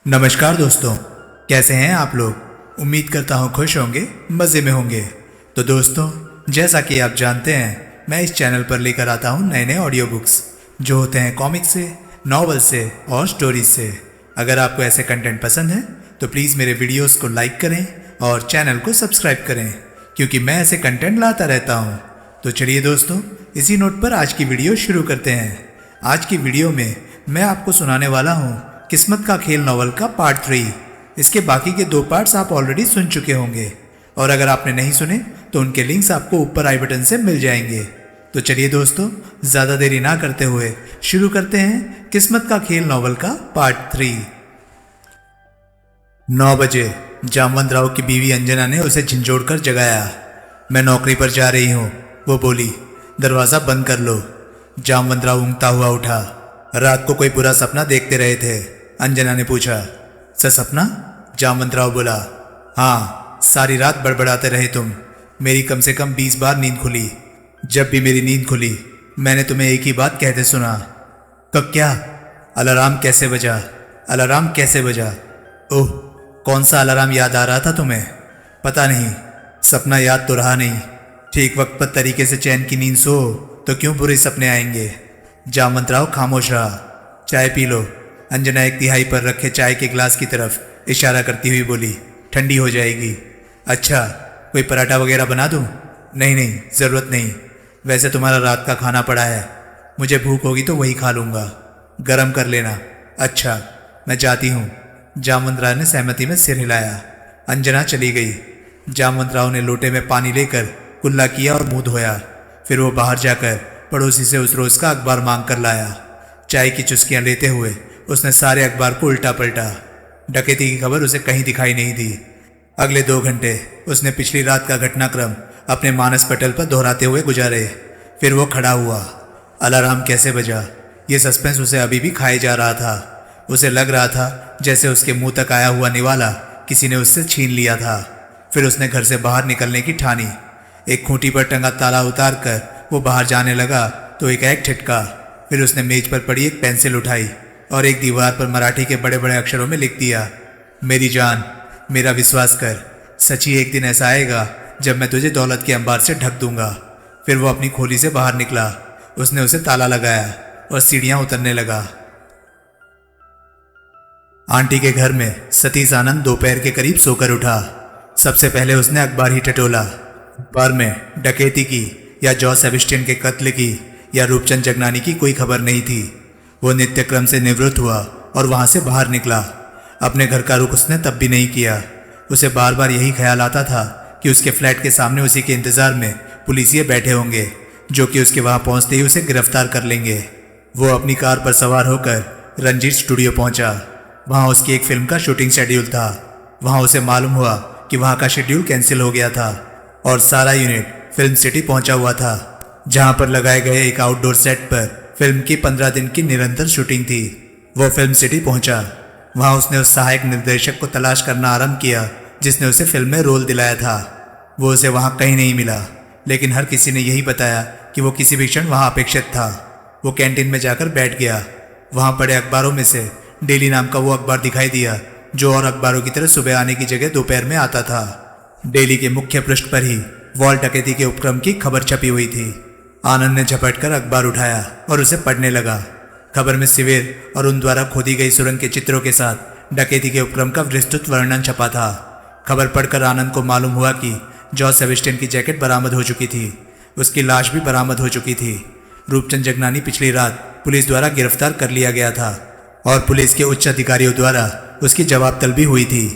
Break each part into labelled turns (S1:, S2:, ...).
S1: नमस्कार दोस्तों, कैसे हैं आप लोग। उम्मीद करता हूँ खुश होंगे, मज़े में होंगे। तो दोस्तों, जैसा कि आप जानते हैं, मैं इस चैनल पर लेकर आता हूँ नए नए ऑडियो बुक्स जो होते हैं कॉमिक्स से, नॉवल से और स्टोरीज से। अगर आपको ऐसे कंटेंट पसंद है तो प्लीज़ मेरे वीडियोस को लाइक करें और चैनल को सब्सक्राइब करें, क्योंकि मैं ऐसे कंटेंट लाता रहता हूँ। तो चलिए दोस्तों, इसी नोट पर आज की वीडियो शुरू करते हैं। आज की वीडियो में मैं आपको सुनाने वाला हूँ किस्मत का खेल नॉवल का पार्ट 3। इसके बाकी के 2 पार्ट्स आप ऑलरेडी सुन चुके होंगे, और अगर आपने नहीं सुने तो उनके लिंक्स आपको ऊपर आई बटन से मिल जाएंगे। तो चलिए दोस्तों, ज़्यादा देरी ना करते हुए शुरू करते हैं किस्मत का खेल नॉवल का पार्ट 3। 9 बजे जामवंत राव की बीवी अंजना ने उसे झिंझोड़कर जगाया। मैं नौकरी पर जा रही हूँ, वो बोली। दरवाज़ा बंद कर लो। जामवंत राव ऊँघता हुआ उठा। रात को कोई बुरा सपना देखते रहे थे? अंजना ने पूछा। सपना? जामवंत राव बोला। हाँ, सारी रात बड़बड़ाते रहे तुम। मेरी कम से कम 20 बार नींद खुली। जब भी मेरी नींद खुली मैंने तुम्हें एक ही बात कहते सुना। कब? क्या? अलार्म कैसे बजा? अलार्म कैसे बजा? ओह, कौन सा अलार्म याद आ रहा था तुम्हें? पता नहीं, सपना याद तो रहा नहीं। ठीक वक्त पर तरीके से चैन की नींद सो तो क्यों बुरे सपने आएंगे? जामवंत राव खामोश रहा। चाय पी लो। अंजना एक तिहाई पर रखे चाय के गिलास की तरफ इशारा करती हुई बोली। ठंडी हो जाएगी। अच्छा, कोई पराठा वगैरह बना दूं? नहीं नहीं, ज़रूरत नहीं। वैसे तुम्हारा रात का खाना पड़ा है, मुझे भूख होगी तो वही खा लूँगा। गरम कर लेना। अच्छा, मैं जाती हूँ। जामवंत राव ने सहमति में सिर हिलाया। अंजना चली गई। जामवंत राव ने लोटे में पानी लेकर कुल्ला किया और मुँह धोया। फिर वो बाहर जाकर पड़ोसी से उस रोज़ का अखबार मांग कर लाया। चाय की चुस्कियाँ लेते हुए उसने सारे अखबार को उल्टा पलटा। डकैती की खबर उसे कहीं दिखाई नहीं दी। अगले 2 घंटे उसने पिछली रात का घटनाक्रम अपने मानस पटल पर दोहराते हुए गुजारे। फिर वो खड़ा हुआ। अलार्म कैसे बजा? ये सस्पेंस उसे अभी भी खाए जा रहा था। उसे लग रहा था जैसे उसके मुंह तक आया हुआ निवाला किसी ने उससे छीन लिया था। फिर उसने घर से बाहर निकलने की ठानी। एक खूंटी पर टंगा ताला उतार कर वो बाहर जाने लगा तो एक ठिठका। फिर उसने मेज पर पड़ी एक पेंसिल उठाई और एक दीवार पर मराठी के बड़े बड़े अक्षरों में लिख दिया। मेरी जान, मेरा विश्वास कर, सच्ची एक दिन ऐसा आएगा जब मैं तुझे दौलत के अंबार से ढक दूंगा। फिर वो अपनी खोली से बाहर निकला। उसने उसे ताला लगाया और सीढ़ियां उतरने लगा। आंटी के घर में सतीश आनंद दोपहर के करीब सोकर उठा। सबसे पहले उसने अखबार ही टटोला। अखबार में डकैती की या जॉर्ज सेबेस्टियन के कत्ल की या रूपचंद जगनानी की कोई खबर नहीं थी। वो नित्य क्रम से निवृत्त हुआ और वहां से बाहर निकला। अपने घर का रुख उसने तब भी नहीं किया। उसे बार बार यही ख्याल आता था कि उसके फ्लैट के सामने उसी के इंतजार में पुलिसिये बैठे होंगे, जो कि उसके वहां पहुंचते ही उसे गिरफ्तार कर लेंगे। वो अपनी कार पर सवार होकर रंजीत स्टूडियो पहुंचा। वहां उसकी एक फिल्म का शूटिंग शेड्यूल था। वहां उसे मालूम हुआ कि वहां का शेड्यूल कैंसिल हो गया था और सारा यूनिट फिल्म सिटी पहुंचा हुआ था, जहां पर लगाए गए एक आउटडोर सेट पर फिल्म की 15 दिन की निरंतर शूटिंग थी। वो फिल्म सिटी पहुंचा। वहां उसने उस सहायक निर्देशक को तलाश करना आरंभ किया जिसने उसे फिल्म में रोल दिलाया था। वो उसे वहां कहीं नहीं मिला, लेकिन हर किसी ने यही बताया कि वो किसी भी क्षण वहां अपेक्षित था। वो कैंटीन में जाकर बैठ गया। वहां पड़े अखबारों में से डेली नाम का वो अखबार दिखाई दिया, जो और अखबारों की तरह सुबह आने की जगह दोपहर में आता था। डेली के मुख्य पृष्ठ पर ही वॉल्ट डकैती के उपक्रम की खबर छपी हुई थी। आनंद ने झपटकर अखबार उठाया और उसे पढ़ने लगा। खबर में शिविर और उन द्वारा खोदी गई सुरंग के चित्रों के साथ डकैती के उपक्रम का विस्तृत वर्णन छपा था। खबर पढ़कर आनंद को मालूम हुआ कि जॉर्ज सेबेस्टियन की जैकेट बरामद हो चुकी थी। उसकी लाश भी बरामद हो चुकी थी। रूपचंद जगनानी पिछली रात पुलिस द्वारा गिरफ्तार कर लिया गया था और पुलिस के उच्च अधिकारियों द्वारा उसकी जवाब तलबी हुई थी।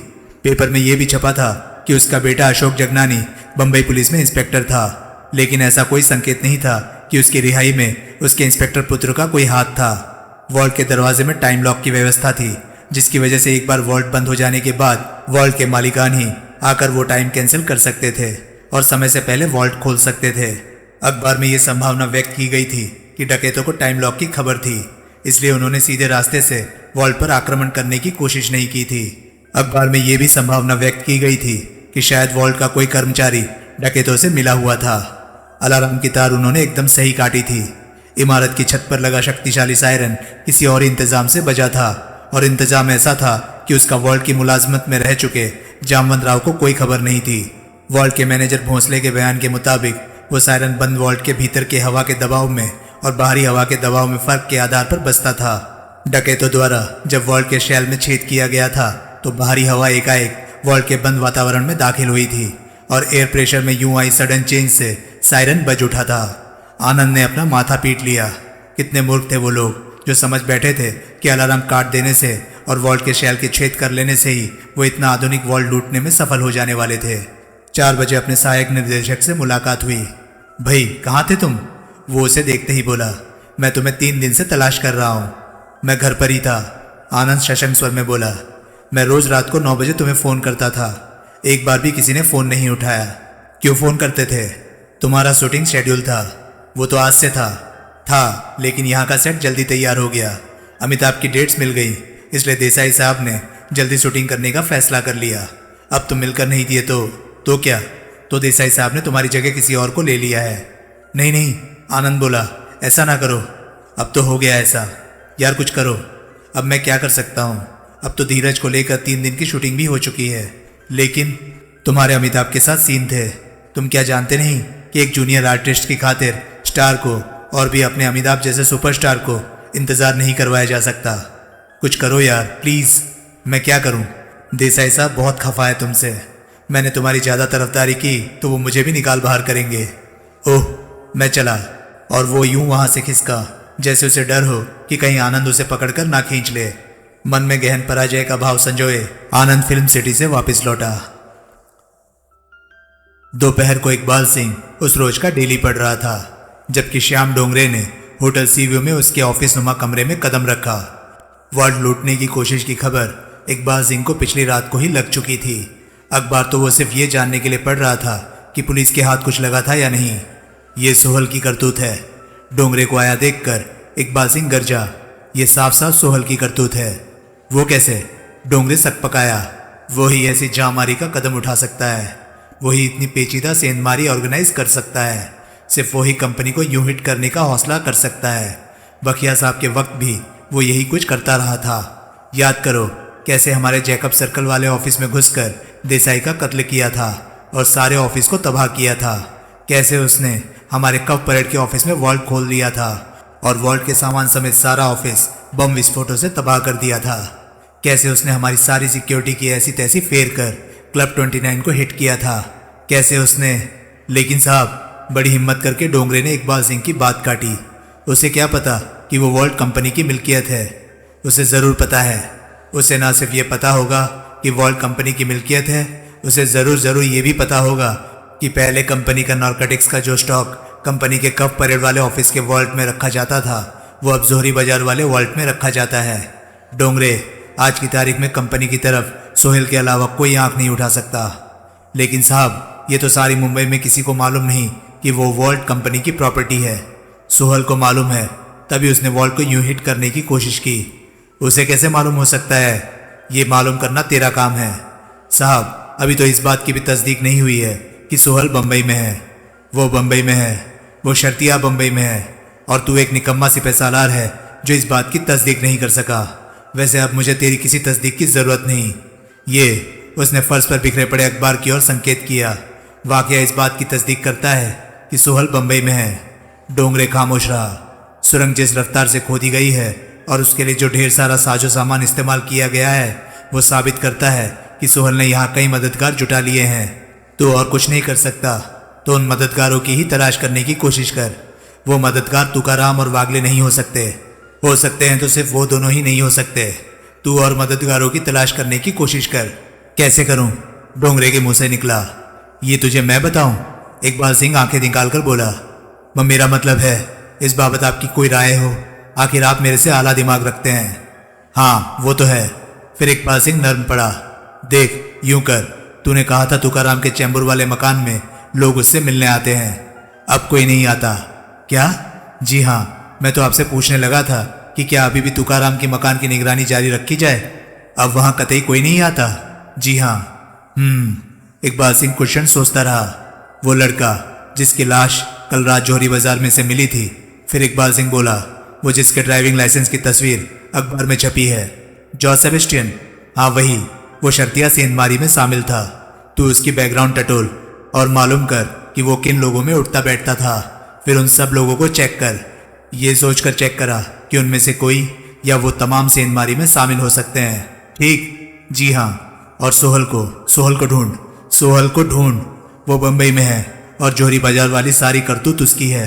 S1: पेपर में यह भी छपा था कि उसका बेटा अशोक जगनानी बंबई पुलिस में इंस्पेक्टर था, लेकिन ऐसा कोई संकेत नहीं था कि उसकी रिहाई में उसके इंस्पेक्टर पुत्र का कोई हाथ था। वॉल्ट के दरवाजे में टाइम लॉक की व्यवस्था थी, जिसकी वजह से एक बार वॉल्ट बंद हो जाने के बाद वॉल्ट के मालिकान ही आकर वो टाइम कैंसिल कर सकते थे और समय से पहले वॉल्ट खोल सकते थे। अखबार में ये संभावना व्यक्त की गई थी कि डकैतों को टाइम लॉक की खबर थी, इसलिए उन्होंने सीधे रास्ते से वॉल्ट पर आक्रमण करने की कोशिश नहीं की थी। अखबार में यह भी संभावना व्यक्त की गई थी कि शायद वॉल्ट का कोई कर्मचारी डकैतों से मिला हुआ था। अलार्म की तार उन्होंने एकदम सही काटी थी। इमारत की छत पर लगा शक्तिशाली सायरन किसी और इंतजाम से बजा था और इंतजाम ऐसा था कि उसका वॉल्ट की मुलाजमत में रह चुके जामवंत राव को कोई खबर नहीं थी। वॉल्ट के मैनेजर भोंसले के बयान के मुताबिक वो सायरन बंद वॉल्ट के भीतर के हवा के दबाव में और बाहरी हवा के दबाव में फर्क के आधार पर बजता था। डकैतों द्वारा जब वॉल्ट के शैल में छेद किया गया था तो बाहरी हवा एकाएक वॉल्ट के बंद वातावरण में दाखिल हुई थी और एयर प्रेशर में यूं आई सडन चेंज से सायरन बज उठा था। आनंद ने अपना माथा पीट लिया। कितने मूर्ख थे वो लोग जो समझ बैठे थे कि अलार्म काट देने से और वॉल्ट के शैल के छेद कर लेने से ही वो इतना आधुनिक वॉल्ट लूटने में सफल हो जाने वाले थे। 4 बजे अपने सहायक निर्देशक से मुलाकात हुई। भाई कहाँ थे तुम? वो उसे देखते ही बोला, मैं तुम्हें 3 दिन से तलाश कर रहा हूँ। मैं घर पर ही था, आनंद शशंक स्वर में बोला। मैं रोज रात को 9 बजे तुम्हें फ़ोन करता था, एक बार भी किसी ने फ़ोन नहीं उठाया। क्यों फ़ोन करते थे? तुम्हारा शूटिंग शेड्यूल था। वो तो आज से था, लेकिन यहाँ का सेट जल्दी तैयार हो गया। अमिताभ की डेट्स मिल गई, इसलिए देसाई साहब ने जल्दी शूटिंग करने का फैसला कर लिया। अब तुम मिलकर नहीं दिए तो क्या? तो देसाई साहब ने तुम्हारी जगह किसी और को ले लिया है। नहीं नहीं, आनंद बोला, ऐसा ना करो। अब तो हो गया ऐसा। यार कुछ करो। अब मैं क्या कर सकता हूँ? अब तो धीरज को लेकर 3 दिन की शूटिंग भी हो चुकी है, लेकिन तुम्हारे अमिताभ के साथ सीन थे। तुम क्या जानते नहीं कि एक जूनियर आर्टिस्ट की खातिर स्टार को और भी अपने अमिताभ जैसे सुपरस्टार को इंतज़ार नहीं करवाया जा सकता। कुछ करो यार प्लीज़। मैं क्या करूं? देसाई साहब बहुत खफा है तुमसे। मैंने तुम्हारी ज़्यादा तरफदारी की तो वो मुझे भी निकाल बाहर करेंगे। ओह, मैं चला और वो यूं वहां से खिसका जैसे उसे डर हो कि कहीं आनंद उसे पकड़कर ना खींच ले। मन में गहन पराजय का भाव संजोए आनंद फिल्म सिटी से वापस लौटा। दोपहर को इकबाल सिंह उस रोज का डेली पढ़ रहा था, जबकि श्याम डोंगरे ने होटल सीव्यू में उसके ऑफिस नुमा कमरे में कदम रखा। वॉल्ट लूटने की कोशिश की खबर इकबाल सिंह को पिछली रात को ही लग चुकी थी। अखबार तो वो सिर्फ ये जानने के लिए पढ़ रहा था कि पुलिस के हाथ कुछ लगा था या नहीं। ये सोहल की करतूत है। डोंगरे को आया देखकर इकबाल सिंह गरजा, ये साफ साफ सोहल की करतूत है। वो कैसे? डोंगरे सक पकाया। वो ही ऐसी जामारी का कदम उठा सकता है, वही इतनी पेचीदा सेंधमारी ऑर्गेनाइज कर सकता है, सिर्फ वही कंपनी को यूं हिट करने का हौसला कर सकता है। बखिया साहब के वक्त भी वो यही कुछ करता रहा था। याद करो कैसे हमारे जैकब सर्कल वाले ऑफिस में घुसकर देसाई का कत्ल किया था और सारे ऑफिस को तबाह किया था। कैसे उसने हमारे कव परेड के ऑफिस में वॉल्ट खोल दिया था और वॉल्ट के सामान समेत सारा ऑफिस बम विस्फोटों से तबाह कर दिया था। कैसे उसने हमारी सारी सिक्योरिटी की ऐसी तैसी फेर कर क्लब 29 को हिट किया था। कैसे उसने, लेकिन साहब बड़ी हिम्मत करके डोंगरे ने इकबाल सिंह की बात काटी। उसे क्या पता कि वो वॉल्ट कंपनी की मिल्कियत है? उसे ज़रूर पता है। उसे ना सिर्फ ये पता होगा कि वॉल्ट कंपनी की मिल्कियत है, उसे ज़रूर ये भी पता होगा कि पहले कंपनी का नारकोटिक्स का जो स्टॉक कंपनी के कफ परेड वाले ऑफिस के वॉल्ट में रखा जाता था वो अब जोहरी बाजार वाले वॉल्ट में रखा जाता है। डोंगरे, आज की तारीख में कंपनी की तरफ सोहेल के अलावा कोई आंख नहीं उठा सकता। लेकिन साहब ये तो सारी मुंबई में किसी को मालूम नहीं कि वो वॉल्ट कंपनी की प्रॉपर्टी है। सोहेल को मालूम है, तभी उसने वॉल्ट को यूं हिट करने की कोशिश की। उसे कैसे मालूम हो सकता है? ये मालूम करना तेरा काम है। साहब अभी तो इस बात की भी तस्दीक नहीं हुई है कि सोहेल बम्बई में है। वो बम्बई में है, वो शर्तिया बम्बई में है, और तू एक निकम्मा सिपह सालार है जो इस बात की तस्दीक नहीं कर सका। वैसे अब मुझे तेरी किसी तस्दीक की ज़रूरत नहीं। ये, उसने फर्श पर बिखरे पड़े अखबार की ओर संकेत किया, वाकया इस बात की तस्दीक करता है कि सोहेल बम्बई में है। डोंगरे खामोश रहा। सुरंग जिस रफ्तार से खोदी गई है और उसके लिए जो ढेर सारा साजो सामान इस्तेमाल किया गया है वो साबित करता है कि सोहेल ने यहाँ कई मददगार जुटा लिए हैं। तो और कुछ नहीं कर सकता तो उन मददगारों की ही तलाश करने की कोशिश कर। वो मददगार तुकाराम और वागले नहीं हो सकते हैं तो सिर्फ वो दोनों ही नहीं हो सकते। तू और मददगारों की तलाश करने की कोशिश कर। कैसे करूं? डोंगरे के मुंह से निकला। ये तुझे मैं बताऊं? इकबाल सिंह आंखें निकालकर बोला। मेरा मतलब है इस बाबत आपकी कोई राय हो? आखिर आप मेरे से आला दिमाग रखते हैं। हाँ वो तो है। फिर इकबाल सिंह नर्म पड़ा। देख यूं कर, तूने कहा था तुकाराम के चैम्बूर वाले मकान में लोग उससे मिलने आते हैं, अब कोई नहीं आता क्या? जी हाँ, मैं तो आपसे पूछने लगा था कि क्या अभी भी तुकाराम के मकान की निगरानी जारी रखी जाए? अब वहां कतई कोई नहीं आता? जी हाँ। इकबाल सिंह क्वेश्चन सोचता रहा। वो लड़का जिसकी लाश कल रात जोहरी बाजार में से मिली थी। फिर इकबाल सिंह बोला, वो जिसके ड्राइविंग लाइसेंस की तस्वीर अखबार में छपी है। George Sebastian? हाँ वही, वो शर्तिया सेंधमारी में शामिल था। तू उसकी बैकग्राउंड टटोल और मालूम कर कि वो किन लोगों में उठता बैठता था। फिर उन सब लोगों को चेक कर। ये सोचकर चेक करा कि उनमें से कोई या वो तमाम सेंधमारी में शामिल हो सकते हैं। ठीक? जी हाँ। और सोहल को ढूंढ। सोहल को ढूंढ। वो बम्बई में है और जोहरी बाजार वाली सारी करतूत उसकी है।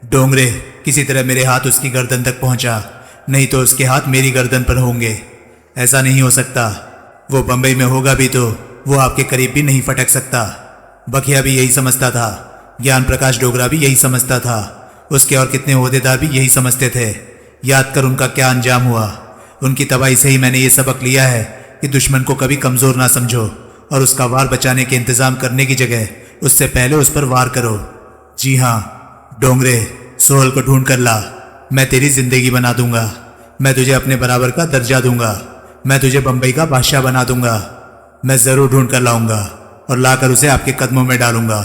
S1: डोंगरे, किसी तरह मेरे हाथ उसकी गर्दन तक पहुंचा, नहीं तो उसके हाथ मेरी गर्दन पर होंगे। ऐसा नहीं हो सकता। वो बम्बई में होगा भी तो वो आपके करीब भी नहीं फटक सकता। बखिया भी यही समझता था, ज्ञान प्रकाश डोगरा भी यही समझता था, उसके और कितने ओहदेदार भी यही समझते थे। याद कर उनका क्या अंजाम हुआ। उनकी तबाही से ही मैंने ये सबक लिया है कि दुश्मन को कभी कमज़ोर ना समझो और उसका वार बचाने के इंतज़ाम करने की जगह उससे पहले उस पर वार करो। जी हाँ डोंगरे, सोहल को ढूंढ कर ला। मैं तेरी जिंदगी बना दूंगा। मैं तुझे अपने बराबर का दर्जा दूंगा। मैं तुझे बंबई का बादशाह बना दूंगा। मैं ज़रूर ढूंढ कर लाऊंगा और लाकर उसे आपके कदमों में डालूंगा।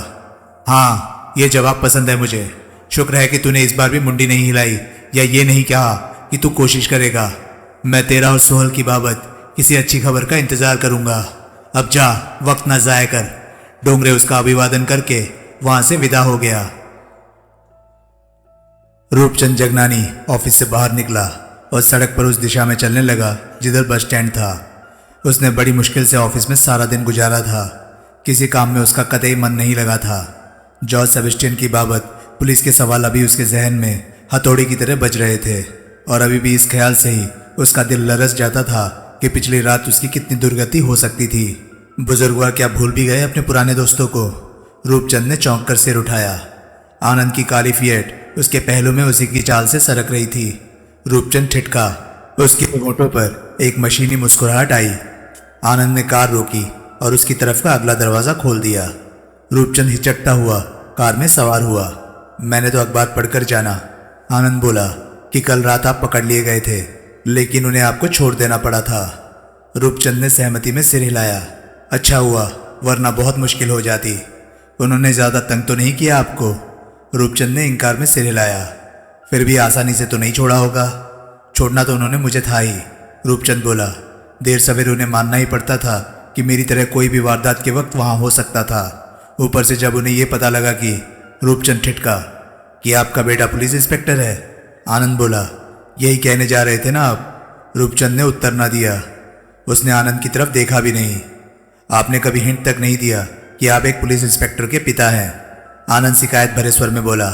S1: हाँ, ये जवाब पसंद है मुझे। शुक्र है कि तूने इस बार भी मुंडी नहीं हिलाई या ये नहीं कहा कि तू कोशिश करेगा। मैं तेरा और सोहल की बाबत किसी अच्छी खबर का इंतजार करूंगा। अब जा, वक्त ना ज़ाया कर। डोंगरे उसका अभिवादन करके वहां से विदा हो गया। रूपचंद जगनानी ऑफिस से बाहर निकला और सड़क पर उस दिशा में चलने लगा जिधर बस स्टैंड था। उसने बड़ी मुश्किल से ऑफिस में सारा दिन गुजारा था। किसी काम में उसका कतई मन नहीं लगा था। जॉर्ज सेबेस्टियन की बाबत पुलिस के सवाल अभी उसके जहन में हथौड़ी की तरह बज रहे थे और अभी भी इस ख्याल से ही उसका दिल लरस जाता था कि पिछली रात उसकी कितनी दुर्गति हो सकती थी। बुजुर्गवार क्या भूल भी गए अपने पुराने दोस्तों को? रूपचंद ने चौंक कर सिर उठाया। आनंद की काली फिएट उसके पहलू में उसी की चाल से सरक रही थी। रूपचंद ठिठका। उसके होठों पर एक मशीनी मुस्कुराहट आई। आनंद ने कार रोकी और उसकी तरफ का अगला दरवाजा खोल दिया। रूपचंद हिचकता हुआ कार में सवार हुआ। मैंने तो अखबार पढ़कर जाना, आनंद बोला, कि कल रात आप पकड़ लिए गए थे, लेकिन उन्हें आपको छोड़ देना पड़ा था। रूपचंद ने सहमति में सिर हिलाया। अच्छा हुआ, वरना बहुत मुश्किल हो जाती। उन्होंने ज़्यादा तंग तो नहीं किया आपको? रूपचंद ने इंकार में सिर हिलाया। फिर भी आसानी से तो नहीं छोड़ा होगा? छोड़ना तो उन्होंने मुझे था ही, रूपचंद बोला। देर सवेर उन्हें मानना ही पड़ता था कि मेरी तरह कोई भी वारदात के वक्त वहां हो सकता था। ऊपर से जब उन्हें यह पता लगा कि रूपचंद ठिठका कि आपका बेटा पुलिस इंस्पेक्टर है। आनंद बोला, यही कहने जा रहे थे ना आप? रूपचंद ने उत्तर ना दिया। उसने आनंद की तरफ देखा भी नहीं। आपने कभी हिंट तक नहीं दिया कि आप एक पुलिस इंस्पेक्टर के पिता हैं, आनंद शिकायत भरे स्वर में बोला।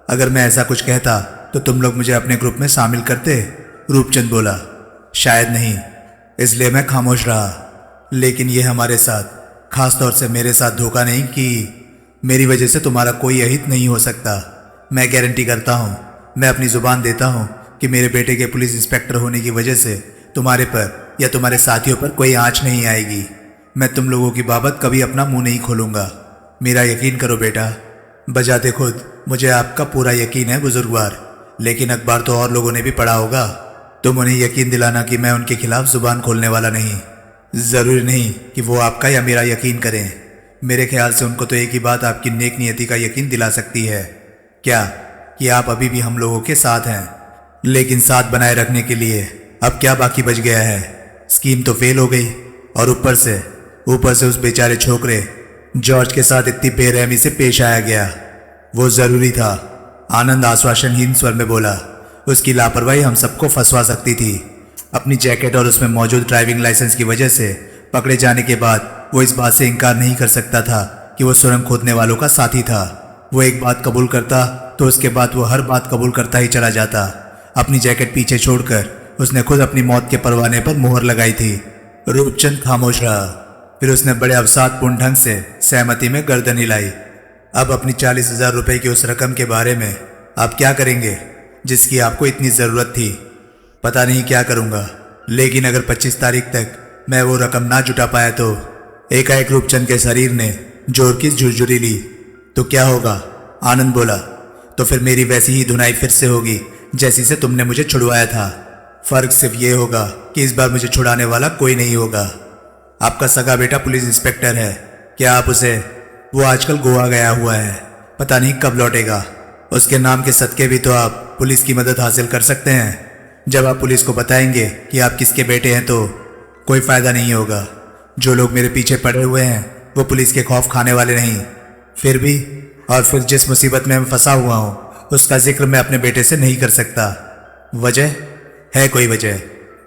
S1: अगर मैं ऐसा कुछ कहता तो तुम लोग मुझे अपने ग्रुप में शामिल करते? रूपचंद बोला। शायद नहीं, इसलिए मैं खामोश रहा। लेकिन यह हमारे साथ, खास तौर से मेरे साथ धोखा नहीं कि मेरी वजह से तुम्हारा कोई अहित नहीं हो सकता। मैं गारंटी करता हूँ, मैं अपनी जुबान देता हूँ कि मेरे बेटे के पुलिस इंस्पेक्टर होने की वजह से तुम्हारे पर या तुम्हारे साथियों पर कोई आंच नहीं आएगी। मैं तुम लोगों की बाबत कभी अपना मुंह नहीं खोलूंगा। मेरा यकीन करो बेटा। बजाते खुद मुझे आपका पूरा यकीन है बुजुर्गवार, लेकिन अखबार तो और लोगों ने भी पढ़ा होगा। तुम उन्हें यकीन दिलाना कि मैं उनके खिलाफ जुबान खोलने वाला नहीं। ज़रूरी नहीं कि वो आपका या मेरा यकीन करें। मेरे ख्याल से उनको तो एक ही बात आपकी नेक नियति का यकीन दिला सकती है। क्या? कि आप अभी भी हम लोगों के साथ हैं। लेकिन साथ बनाए रखने के लिए अब क्या बाकी बच गया है? स्कीम तो फेल हो गई और ऊपर से उस बेचारे छोकरे जॉर्ज के साथ इतनी बेरहमी से पेश आया गया। वो ज़रूरी था, आनंद आश्वासनहीन स्वर में बोला। उसकी लापरवाही हम सबको फंसवा सकती थी। अपनी जैकेट और उसमें मौजूद ड्राइविंग लाइसेंस की वजह से पकड़े जाने के बाद वो इस बात से इनकार नहीं कर सकता था कि वो सुरंग खोदने वालों का साथी था। वो एक बात कबूल करता तो उसके बाद वो हर बात कबूल करता ही चला जाता। अपनी जैकेट पीछे छोड़कर उसने खुद अपनी मौत के परवाने पर मोहर लगाई थी। रूपचंद खामोश रहा। फिर उसने बड़े अवसादपूर्ण ढंग से सहमति में गर्दन हिलाई। अब अपनी 40,000 रुपए की उस रकम के बारे में आप क्या करेंगे जिसकी आपको इतनी ज़रूरत थी? पता नहीं क्या करूंगा, लेकिन अगर 25 तारीख तक मैं वो रकम ना जुटा पाया तो? एकाएक रूपचंद के शरीर ने जोर की झुरझुरी ली। तो क्या होगा? आनंद बोला। तो फिर मेरी वैसी ही धुनाई फिर से होगी जैसी से तुमने मुझे छुड़वाया था। फर्क सिर्फ ये होगा कि इस बार मुझे छुड़ाने वाला कोई नहीं होगा। आपका सगा बेटा पुलिस इंस्पेक्टर है। क्या आप उसे? वो आजकल गोवा गया हुआ है, पता नहीं कब लौटेगा। उसके नाम के सदके भी तो आप पुलिस की मदद हासिल कर सकते हैं। जब आप पुलिस को बताएंगे कि आप किसके बेटे हैं तो कोई फायदा नहीं होगा। जो लोग मेरे पीछे पड़े हुए हैं वो पुलिस के खौफ खाने वाले नहीं। फिर भी और फिर जिस मुसीबत में मैं फंसा हुआ हूँ उसका जिक्र मैं अपने बेटे से नहीं कर सकता। वजह है, कोई वजह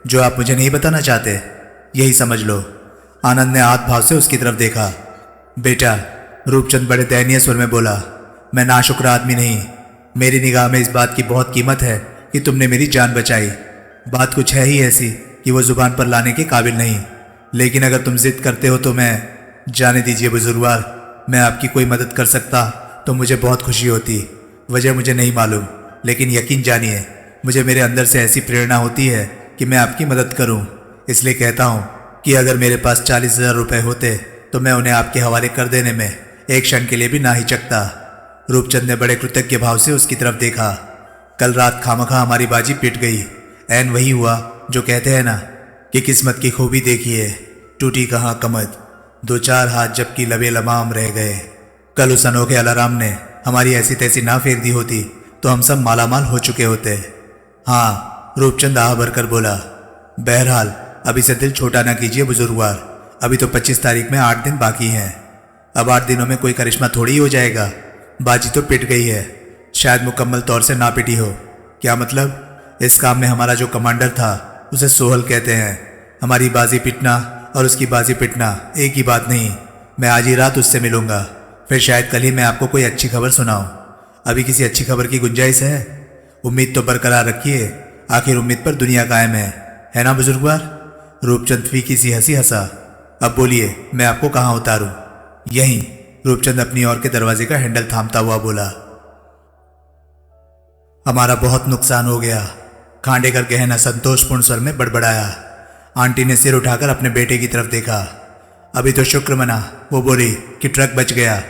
S1: जो आप मुझे नहीं बताना चाहते? यही समझ लो। आनंद ने आध भाव से उसकी तरफ देखा। बेटा, रूपचंद बड़े दयनीय स्वर में बोला, मैं नाशुक्र आदमी नहीं। मेरी निगाह में इस बात की बहुत कीमत है कि तुमने मेरी जान बचाई। बात कुछ है ही ऐसी कि वो जुबान पर लाने के काबिल नहीं, लेकिन अगर तुम जिद करते हो तो मैं जाने दीजिए बुजुर्गवार, मैं आपकी कोई मदद कर सकता तो मुझे बहुत खुशी होती। वजह मुझे नहीं मालूम, लेकिन यकीन जानिए मुझे मेरे अंदर से ऐसी प्रेरणा होती है कि मैं आपकी मदद करूं। इसलिए कहता हूं कि अगर मेरे पास 40,000 रुपये होते तो मैं उन्हें आपके हवाले कर देने में एक क्षण के लिए भी ना हिचकता। रूपचंद ने बड़े कृतज्ञ भाव से उसकी तरफ देखा। कल रात खामखा हमारी बाजी पिट गई। ऐन वही हुआ जो कहते हैं ना कि किस्मत की खूबी देखिए, टूटी कहाँ कमर, दो चार हाथ जबकि लबे लमाम रह गए। कल उस अनोखे अलाराम ने हमारी ऐसी तैसी ना फेर दी होती तो हम सब मालामाल हो चुके होते। हाँ, रूपचंद आह भरकर बोला। बहरहाल अभी से दिल छोटा ना कीजिए बुजुर्गवार, अभी तो 25 तारीख में 8 दिन बाकी हैं। अब 8 दिनों में कोई करिश्मा थोड़ी हो जाएगा। बाजी तो पिट गई है, शायद मुकम्मल तौर से ना पिटी हो। क्या मतलब? इस काम में हमारा जो कमांडर था उसे सोहल कहते हैं। हमारी बाजी पिटना और उसकी बाजी पिटना एक ही बात नहीं। मैं आज ही रात उससे मिलूंगा, फिर शायद कल ही मैं आपको कोई अच्छी खबर सुनाऊं। अभी किसी अच्छी खबर की गुंजाइश है? उम्मीद तो बरकरार रखिए, आखिर उम्मीद पर दुनिया कायम है ना बुजुर्गवार? रूपचंद फीकी सी हंसी हंसा। अब बोलिए, मैं आपको कहाँ उतारूं? यहीं। रूपचंद अपनी ओर के दरवाजे का हैंडल थामता हुआ बोला। हमारा बहुत नुकसान हो गया, खांडेकर गहन असंतोषपूर्ण स्वर में बड़बड़ाया। आंटी ने सिर उठाकर अपने बेटे की तरफ देखा। अभी तो शुक्र मना, वो बोली कि ट्रक बच गया,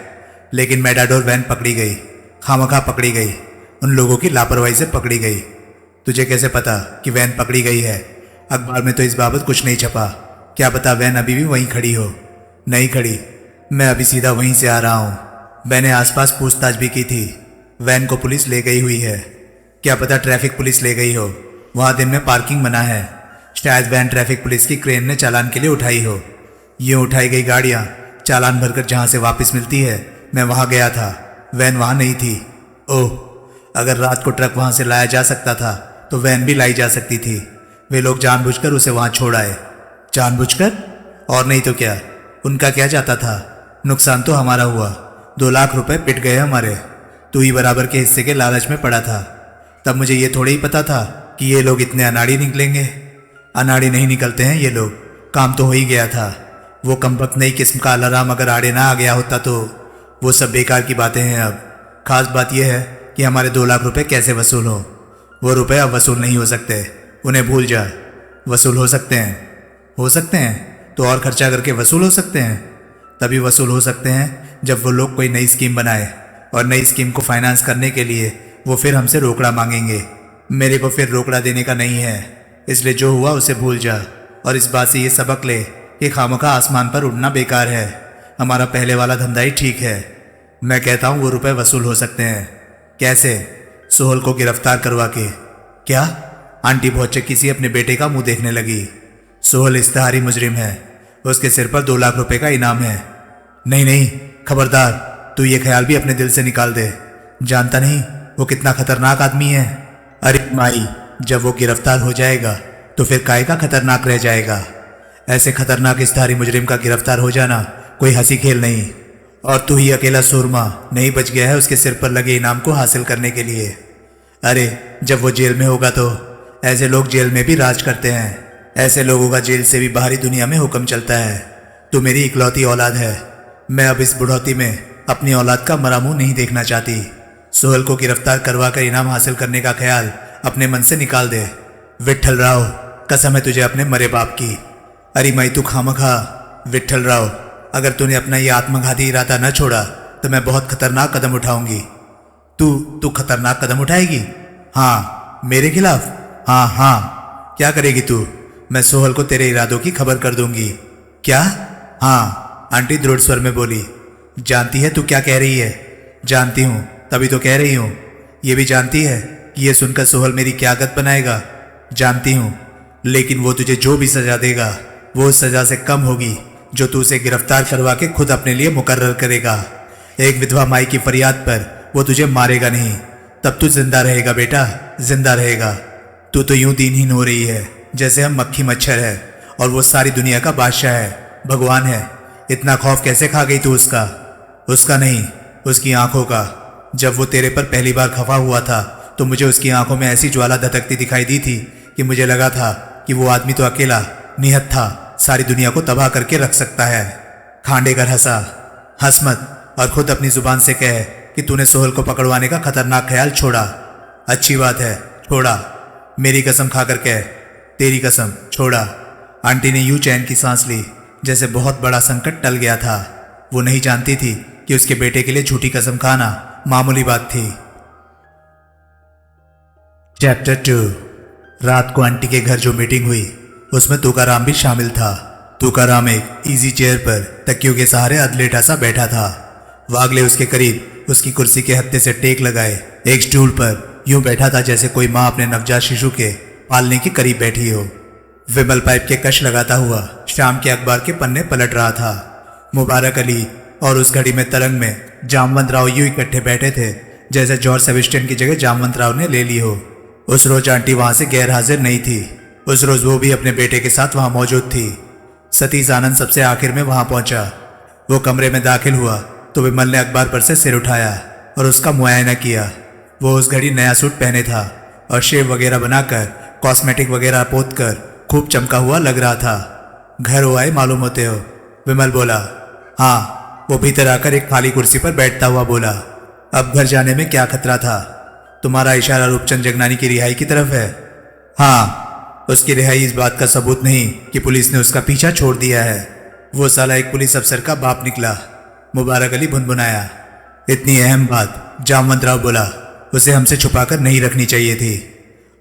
S1: लेकिन मेटाडोर वैन पकड़ी गई, खामखा पकड़ी गई, उन लोगों की लापरवाही से पकड़ी गई। तुझे कैसे पता कि वैन पकड़ी गई है? अखबार में तो इस बाबत कुछ नहीं छपा। क्या पता वैन अभी भी वहीं खड़ी हो। नहीं खड़ी, मैं अभी सीधा वहीं से आ रहा हूँ। मैंने आसपास पूछताछ भी की थी, वैन को पुलिस ले गई हुई है। क्या पता ट्रैफिक पुलिस ले गई हो, वहाँ दिन में पार्किंग मना है। शायद वैन ट्रैफिक पुलिस की क्रेन ने चालान के लिए उठाई हो। ये उठाई गई गाड़ियाँ चालान भरकर जहाँ से वापस मिलती है, मैं वहाँ गया था, वैन वहाँ नहीं थी। ओह, अगर रात को ट्रक वहाँ से लाया जा सकता था तो वैन भी लाई जा सकती थी। वे लोग जानबूझकर उसे वहाँ छोड़ आए। जानबूझकर? और नहीं तो क्या, उनका क्या जाता था? नुकसान तो हमारा हुआ, 2 लाख रुपए पिट गए हमारे। तू ही बराबर के हिस्से के लालच में पड़ा था। तब मुझे ये थोड़ी ही पता था कि ये लोग इतने अनाड़ी निकलेंगे। अनाड़ी नहीं निकलते हैं ये लोग, काम तो हो ही गया था। वो कमबख्त नई किस्म का अलार्म अगर आड़े ना आ गया होता तो वो सब बेकार की बातें हैं। अब खास बात यह है कि हमारे 2 लाख रुपए कैसे वसूल हो। वो रुपए अब वसूल नहीं हो सकते, उन्हें भूल जा। वसूल हो सकते हैं? हो सकते हैं तो और खर्चा करके वसूल हो सकते हैं। तभी वसूल हो सकते हैं जब वो लोग कोई नई स्कीम बनाए, और नई स्कीम को फाइनेंस करने के लिए वो फिर हमसे रोकड़ा मांगेंगे। मेरे को फिर रोकड़ा देने का नहीं है, इसलिए जो हुआ उसे भूल जा और इस बात से ये सबक ले कि खामखा आसमान पर उड़ना बेकार है। हमारा पहले वाला धंधा ही ठीक है। मैं कहता हूँ वो रुपए वसूल हो सकते हैं। कैसे? सोहल को गिरफ्तार करवा के। क्या? आंटी बहुत चक्की सी अपने बेटे का मुंह देखने लगी। सोहल इश्तेहारी मुजरिम है, उसके सिर पर 2 लाख रुपए का इनाम है। नहीं नहीं, खबरदार, तू ये ख्याल भी अपने दिल से निकाल दे। जानता नहीं वो कितना खतरनाक आदमी है। अरे माई, जब वो गिरफ्तार हो जाएगा तो फिर काय का खतरनाक रह जाएगा। ऐसे खतरनाक इश्तेहारी मुजरिम का गिरफ्तार हो जाना कोई हंसी खेल नहीं। और तू ही अकेला सुरमा नहीं बच गया है उसके सिर पर लगे इनाम को हासिल करने के लिए। अरे जब वो जेल में होगा तो ऐसे लोग जेल में भी राज करते हैं। ऐसे लोगों का जेल से भी बाहरी दुनिया में हुक्म चलता है। तू मेरी इकलौती औलाद है। मैं अब इस बुढ़ौती में अपनी औलाद का मरा मुंह नहीं देखना चाहती। सोहल को गिरफ्तार करवा कर इनाम हासिल करने का ख्याल अपने मन से निकाल दे। विट्ठल राव, कसम है तुझे अपने मरे बाप की। अरे माई, तू खामखा। विट्ठल राव, अगर तूने अपना ये आत्मघाती इरादा न छोड़ा तो मैं बहुत खतरनाक कदम उठाऊंगी। तू खतरनाक कदम उठाएगी? हाँ, मेरे खिलाफ? हाँ हाँ। क्या करेगी तू? मैं सोहल को तेरे इरादों की खबर कर दूंगी। क्या? हाँ, आंटी दृढ़ स्वर में बोली। जानती है तू क्या कह रही है? जानती हूँ, तभी तो कह रही हूँ। ये भी जानती है कि ये सुनकर सोहल मेरी क्या गत बनाएगा। जानती हूँ, लेकिन वो तुझे जो भी सजा देगा वो उस सजा से कम होगी जो तू उसे गिरफ्तार करवा के खुद अपने लिए मुकर्रर करेगा। एक विधवा माई की फरियाद पर वो तुझे मारेगा नहीं, तब तू जिंदा रहेगा बेटा, जिंदा रहेगा। तू तो यूं दीनहीन हो रही है जैसे हम मक्खी मच्छर है और वो सारी दुनिया का बादशाह है, भगवान है। इतना खौफ कैसे खा गई तू उसका? उसका नहीं, उसकी आंखों का। जब वो तेरे पर पहली बार खफा हुआ था तो मुझे उसकी आंखों में ऐसी ज्वाला धधकती दिखाई दी थी कि मुझे लगा था कि वो आदमी तो अकेला निहत था, सारी दुनिया को तबाह करके रख सकता है। खांडेकर हंसा। हंस मत और खुद अपनी जुबान से कह कि तूने सोहल को पकड़वाने का खतरनाक ख्याल छोड़ा। अच्छी बात है, छोड़ा। मेरी कसम खाकर कह, तेरी कसम, छोड़ा। आंटी ने यूं चैन की सांस ली जैसे बहुत बड़ा संकट टल गया था। वो नहीं जानती थी कि उसके बेटे के लिए झूठी कसम खाना मामूली बात थी। चैप्टर 2। रात को आंटी के घर जो मीटिंग हुई उसमें तुकाराम भी शामिल था। तुकाराम एक इजी चेयर पर तकियों के सहारे अधलेटा सा बैठा था। वागले उसके करीब उसकी कुर्सी के हत्थे से टेक लगाए एक स्टूल पर यूं बैठा था जैसे कोई माँ अपने नवजात शिशु के पालने के करीब बैठी हो। विमल पाइप के कश लगाता हुआ शाम के अखबार के पन्ने पलट रहा था। मुबारक अली और उस घड़ी में तरंग में जामवंत राव यूं इकट्ठे बैठे थे जैसे जॉर्ज सेबेस्टियन की जगह जामवंत राव ने ले ली हो। उस रोज आंटी वहां से गैर हाजिर नहीं थी। उस रोज वो भी अपने बेटे के साथ वहां मौजूद थी। सतीश आनंद सबसे आखिर में वहां पहुंचा। वो कमरे में दाखिल हुआ तो विमल ने अखबार पर से सिर उठाया और उसका मुआयना किया। वो उस घड़ी नया सूट पहने था और शेव वगैरह बनाकर कॉस्मेटिक वगैरह पोत कर खूब चमका हुआ लग रहा था। घर हो आए मालूम होते हो, विमल बोला। हाँ, वो भीतर आकर एक खाली कुर्सी पर बैठता हुआ बोला। अब घर जाने में क्या खतरा था? तुम्हारा इशारा रूपचंद जगनानी की रिहाई की तरफ है? हाँ, उसकी रिहाई इस बात का सबूत नहीं कि पुलिस ने उसका पीछा छोड़ दिया है। वो साला एक पुलिस अफसर का बाप निकला। मुबारक अली भुनभुनाया। इतनी अहम बात, जामवंत राव बोला, उसे हमसे छुपाकर नहीं रखनी चाहिए थी।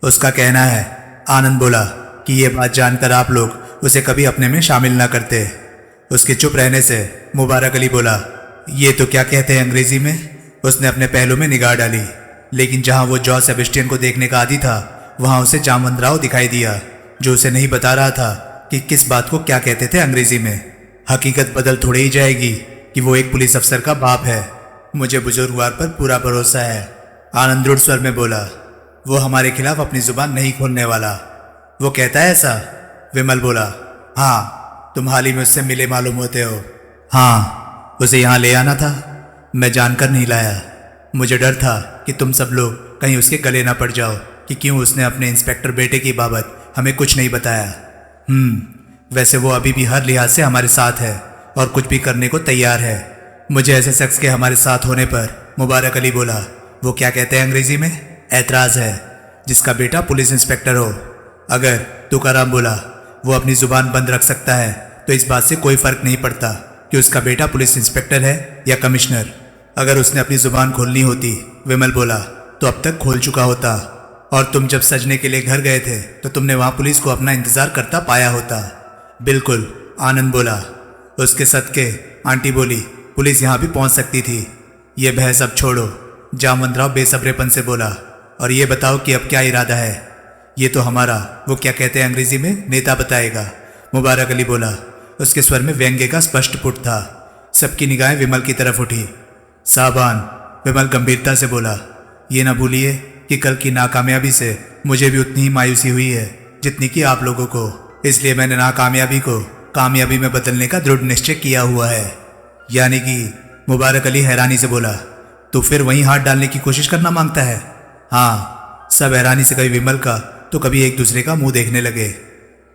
S1: उसका कहना है, आनंद बोला, कि ये बात जानकर आप लोग उसे कभी अपने में शामिल ना करते। उसके चुप रहने से मुबारक अली बोला, ये तो क्या कहते हैं अंग्रेजी में? उसने अपने पहलू में निगाह डाली, लेकिन जहां वो जॉर्ज सेबेस्टियन को देखने का आदी था वहां उसे जामवंत राव दिखाई दिया, जो उसे नहीं बता रहा था कि किस बात को क्या कहते थे अंग्रेजी में। हकीकत बदल थोड़ी ही जाएगी कि वो एक पुलिस अफसर का बाप है। मुझे बुजुर्गवार पर पूरा भरोसा है, आनंद दृढ़ स्वर में बोला। वो हमारे खिलाफ अपनी जुबान नहीं खोलने वाला। वो कहता है ऐसा? विमल बोला। हाँ, तुम हाल ही में उससे मिले मालूम होते हो। हाँ, उसे यहाँ ले आना था, मैं जानकर नहीं लाया। मुझे डर था कि तुम सब लोग कहीं उसके गले ना पड़ जाओ कि क्यों उसने अपने इंस्पेक्टर बेटे की बाबत हमें कुछ नहीं बताया। वैसे वो अभी भी हर लिहाज से हमारे साथ है और कुछ भी करने को तैयार है। मुझे ऐसे शख्स के हमारे साथ होने पर मुबारक अली बोला। वो क्या कहते हैं अंग्रेजी में? ऐतराज है, जिसका बेटा पुलिस इंस्पेक्टर हो। अगर तुकाराम बोला वो अपनी जुबान बंद रख सकता है तो इस बात से कोई फर्क नहीं पड़ता कि उसका बेटा पुलिस इंस्पेक्टर है या कमिश्नर। अगर उसने अपनी जुबान खोलनी होती, विमल बोला, तो अब तक खोल चुका होता। और तुम जब सजने के लिए घर गए थे तो तुमने वहां पुलिस को अपना इंतजार करता पाया होता। बिल्कुल, आनंद बोला। उसके सदके, आंटी बोली, पुलिस यहां भी पहुंच सकती थी। ये बहस अब छोड़ो, जामवंत राव बेसब्रेपन से बोला। और ये बताओ कि अब क्या इरादा है? ये तो हमारा, वो क्या कहते हैं अंग्रेजी में, नेता बताएगा, मुबारक अली बोला। उसके स्वर में व्यंग्य का स्पष्ट पुट था। सबकी निगाहें विमल की तरफ उठी। साबान, विमल गंभीरता से बोला, ये ना भूलिए कि कल की नाकामयाबी से मुझे भी उतनी ही मायूसी हुई है जितनी कि आप लोगों को। इसलिए मैंने नाकामयाबी को कामयाबी में बदलने का दृढ़ निश्चय किया हुआ है। यानी कि? मुबारक अली हैरानी से बोला। तो फिर वहीं हाथ डालने की कोशिश करना मांगता है? हाँ। सब हैरानी से कभी विमल का तो कभी एक दूसरे का मुंह देखने लगे।